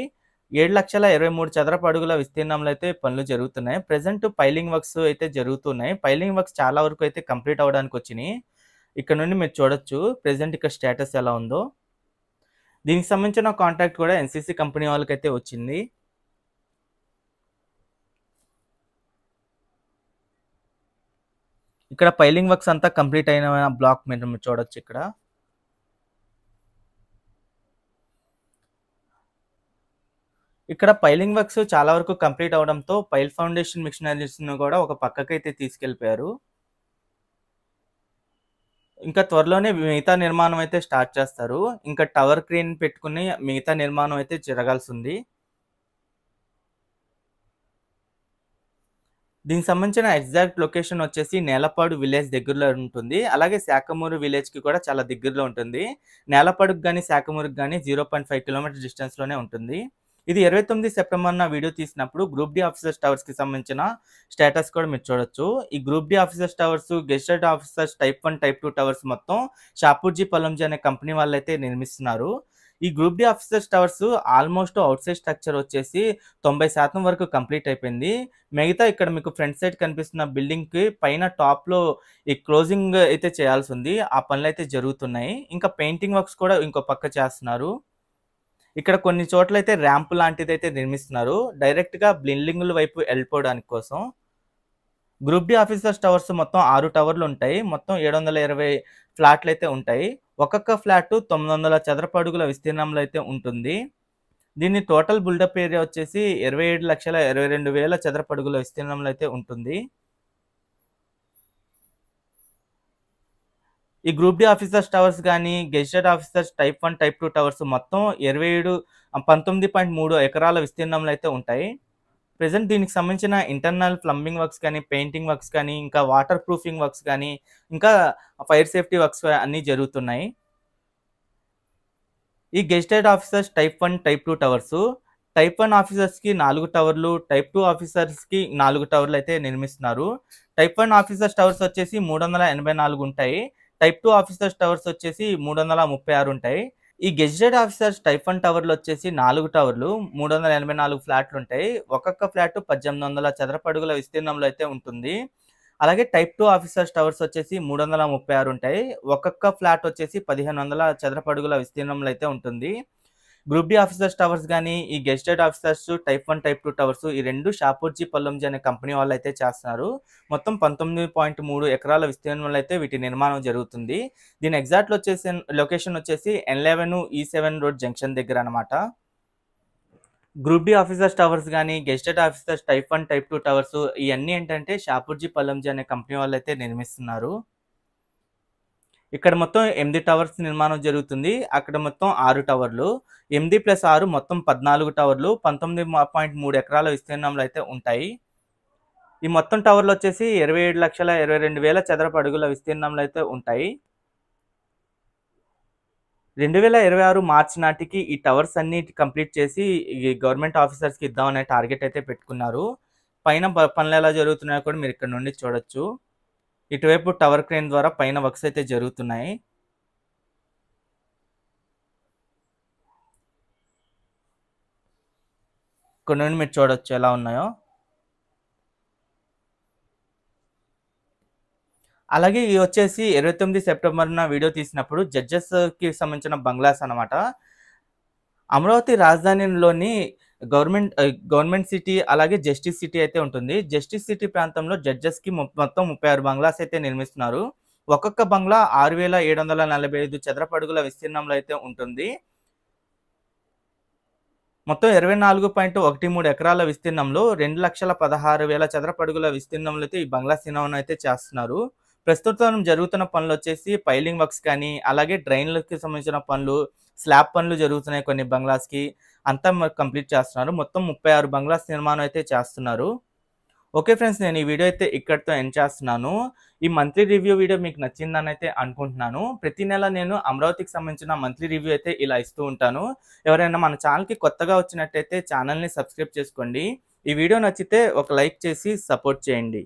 7,23,000 చదరపు అడుగుల విస్తీర్ణంలో అయితే పనులు జరుగుతున్నాయి. ప్రెజెంట్ పైలింగ్ వర్క్స్ అయితే జరుగుతున్నాయి. పైలింగ్ వర్క్స్ చాలా వరకు అయితే కంప్లీట్ అవ్వడానికి వచ్చినాయి. ఇక్కడ నుండి మీరు చూడొచ్చు ప్రెజెంట్ ఇక్కడ స్టేటస్ ఎలా ఉందో. దీనికి సంబంధించిన కాంట్రాక్ట్ కూడా ఎన్‌సీసీ కంపెనీ వాళ్ళకైతే వచ్చింది. ఇక్కడ పైలింగ్ వర్క్స్ అంతా కంప్లీట్ అయిన బ్లాక్ మీరు చూడొచ్చు ఇక్కడ. ఇక్కడ పైలింగ్ వర్క్స్ చాలా వరకు కంప్లీట్ అవ్వడంతో పైల్ ఫౌండేషన్ మిషనరీస్‌ని కూడా ఒక పక్కకైతే తీసుకెళ్ళిపోయారు. ఇంకా త్వరలోనే మిగతా నిర్మాణం అయితే స్టార్ట్ చేస్తారు. ఇంకా టవర్ క్రేన్ పెట్టుకుని మిగతా నిర్మాణం అయితే జరగాల్సింది. దీనికి సంబంధించిన ఎగ్జాక్ట్ లొకేషన్ వచ్చేసి నేలపాడు విలేజ్ దగ్గరలో ఉంటుంది. అలాగే శాఖమూరు విలేజ్‌కి కూడా చాలా దగ్గరలో ఉంటుంది. నేలపాడుకి గాని, శాఖమూరుకి గాని 0.5 కిలోమీటర్ డిస్టెన్స్‌లోనే ఉంటుంది. ఇది 29 సెప్టెంబర్‌న వీడియో తీసినప్పుడు గ్రూప్ డి ఆఫీసర్స్ టవర్స్‌కి సంబంధించిన స్టేటస్ కూడా మీరు చూడొచ్చు. ఈ group D officers towers, gazetted officers type 1, type 2 towers మొత్తం షాపూర్జీ పల్లంజీ అనే కంపెనీ వాళ్ళైతే నిర్మిస్తున్నారు. ఈ group D officers towers almost outside structure వచ్చేసి 90% వరకు కంప్లీట్ అయిపోయింది. మిగతా ఇక్కడ మీకు ఫ్రంట్ సైడ్ కనిపిస్తున్న బిల్డింగ్‌కి పైన టాప్‌లో ఈ క్లోజింగ్ అయితే చేయాల్సి ఉంది. ఆ పనులైతే జరుగుతున్నాయి. ఇంకా పెయింటింగ్ వర్క్స్ కూడా ఇంకో పక్క చేస్తున్నారు. ఇక్కడ కొన్ని చోట్లయితే ర్యాంప్ లాంటిదైతే నిర్మిస్తున్నారు. డైరెక్ట్‌గా బిల్డింగుల వైపు వెళ్ళిపోవడానికి కోసం. గ్రూప్ డి ఆఫీసర్స్ టవర్స్ మొత్తం 6 టవర్లు ఉంటాయి. మొత్తం 720 ఫ్లాట్‌లయితే ఉంటాయి. ఒక్కొక్క ఫ్లాట్ 900 చదరపు అడుగుల విస్తీర్ణంలో అయితే ఉంటుంది. దీని టోటల్ బిల్డప్ ఏరియా వచ్చేసి 27,22,000 చదరపు అడుగుల విస్తీర్ణంలో అయితే ఉంటుంది. ఈ గ్రూప్ డి ఆఫీసర్స్ టవర్స్ కానీ gazetted officers type 1 type 2 towers మొత్తం 19.3 ఎకరాల విస్తీర్ణంలో అయితే ఉంటాయి. ప్రెజెంట్ దీనికి సంబంధించిన ఇంటర్నల్ ప్లంబింగ్ వర్క్స్ కానీ, పెయింటింగ్ వర్క్స్ కానీ, ఇంకా వాటర్ ప్రూఫింగ్ వర్క్స్ కానీ, ఇంకా ఫైర్ సేఫ్టీ వర్క్స్ అన్నీ జరుగుతున్నాయి. ఈ gazetted officers type 1 type 2 towers type 1 ఆఫీసర్స్కి 4 టవర్లు, టైప్ 2 ఆఫీసర్స్కి 4 టవర్లు అయితే నిర్మిస్తున్నారు. టైప్ 1 ఆఫీసర్స్ టవర్స్ వచ్చేసి 384 ఉంటాయి. టైప్ 2 ఆఫీసర్స్ టవర్స్ వచ్చేసి 336 ఉంటాయి. ఈ గెజిటెడ్ ఆఫీసర్స్ టైప్ 1 టవర్లు వచ్చేసి 4 టవర్లు, 384 ఫ్లాట్లు ఉంటాయి. ఒక్కొక్క ఫ్లాట్ 1800 చదరపు అడుగుల విస్తీర్ణంలో అయితే ఉంటుంది. అలాగే టైప్ 2 ఆఫీసర్స్ టవర్స్ వచ్చేసి 336 ఉంటాయి. ఒక్కొక్క ఫ్లాట్ వచ్చేసి 1500 చదరపు అడుగుల విస్తీర్ణంలో అయితే ఉంటుంది. గ్రూప్ డి ఆఫీసర్స్ టవర్స్ కానీ, ఈ gazetted officers type 1 type 2 towers ఈ రెండు షాపూర్జీ పల్లంజీ అనే కంపెనీ వాళ్ళు అయితే చేస్తున్నారు. మొత్తం 19.3 ఎకరాల విస్తీర్ణంలో అయితే వీటి నిర్మాణం జరుగుతుంది. దీని ఎగ్జాక్ట్ లొకేషన్ వచ్చేసి N11 E7 రోడ్ జంక్షన్ దగ్గర అనమాట. గ్రూప్ డి ఆఫీసర్స్ టవర్స్ కానీ, gazetted officers type 1 type 2 towers ఇవన్నీ ఏంటంటే షాపూర్జీ పల్లంజీ అనే కంపెనీ వాళ్ళు అయితే నిర్మిస్తున్నారు. ఇక్కడ మొత్తం 8 టవర్స్ నిర్మాణం జరుగుతుంది. అక్కడ మొత్తం 6 టవర్లు, 8+6 మొత్తం 14 టవర్లు 19.3 ఎకరాల విస్తీర్ణంలో అయితే ఉంటాయి. ఈ మొత్తం టవర్లు వచ్చేసి 27,22,000 చదరపు అడుగుల విస్తీర్ణంలో అయితే ఉంటాయి. 2026 మార్చి నాటికి ఈ టవర్స్ అన్ని కంప్లీట్ చేసి ఈ గవర్నమెంట్ ఆఫీసర్స్కి ఇద్దామనే టార్గెట్ అయితే పెట్టుకున్నారు. పైన పనులు ఎలా జరుగుతున్నాయో కూడా మీరు ఇక్కడ నుండి చూడొచ్చు. ఇటువైపు టవర్ క్రేన్ ద్వారా పైన వర్క్స్ అయితే జరుగుతున్నాయి. ఇక్కడ నుండి మీరు చూడొచ్చు ఎలా ఉన్నాయో. అలాగే ఇవి వచ్చేసి 29 సెప్టెంబర్న వీడియో తీసినప్పుడు జడ్జెస్కి సంబంధించిన బంగ్లాస్ అనమాట. అమరావతి రాజధానిలోని గవర్నమెంట్ సిటీ అలాగే జస్టిస్ సిటీ అయితే ఉంటుంది. జస్టిస్ సిటీ ప్రాంతంలో జడ్జెస్కి మొత్తం 36 బంగ్లాస్ అయితే నిర్మిస్తున్నారు. ఒక్కొక్క బంగ్లా 6,745 చదరపు అడుగుల విస్తీర్ణంలో అయితే ఉంటుంది. మొత్తం 24.13 ఎకరాల విస్తీర్ణంలో 2,16,000 చదరపు అడుగుల విస్తీర్ణంలో అయితే ఈ బంగ్లాస్ నిర్మాణం అయితే చేస్తున్నారు. ప్రస్తుతం జరుగుతున్న పనులు వచ్చేసి పైలింగ్ వర్క్స్ కానీ, అలాగే డ్రైన్లకి సంబంధించిన పనులు, స్లాబ్ పనులు జరుగుతున్నాయి కొన్ని బంగ్లాస్కి. అంతా కంప్లీట్ చేస్తున్నారు. మొత్తం 36 బంగ్లాస్ నిర్మాణం అయితే చేస్తున్నారు. ఓకే ఫ్రెండ్స్, నేను ఈ వీడియో అయితే ఇక్కడితో ఎండ్ చేస్తున్నాను. ఈ మంత్లీ రివ్యూ వీడియో మీకు నచ్చిందని అయితే అనుకుంటున్నాను. ప్రతి నెల నేను అమరావతికి సంబంధించిన మంత్లీ రివ్యూ అయితే ఇలా ఇస్తూ ఉంటాను. ఎవరైనా మన ఛానల్కి కొత్తగా వచ్చినట్టయితే ఛానల్ని సబ్స్క్రైబ్ చేసుకోండి. ఈ వీడియో నచ్చితే ఒక లైక్ చేసి సపోర్ట్ చేయండి.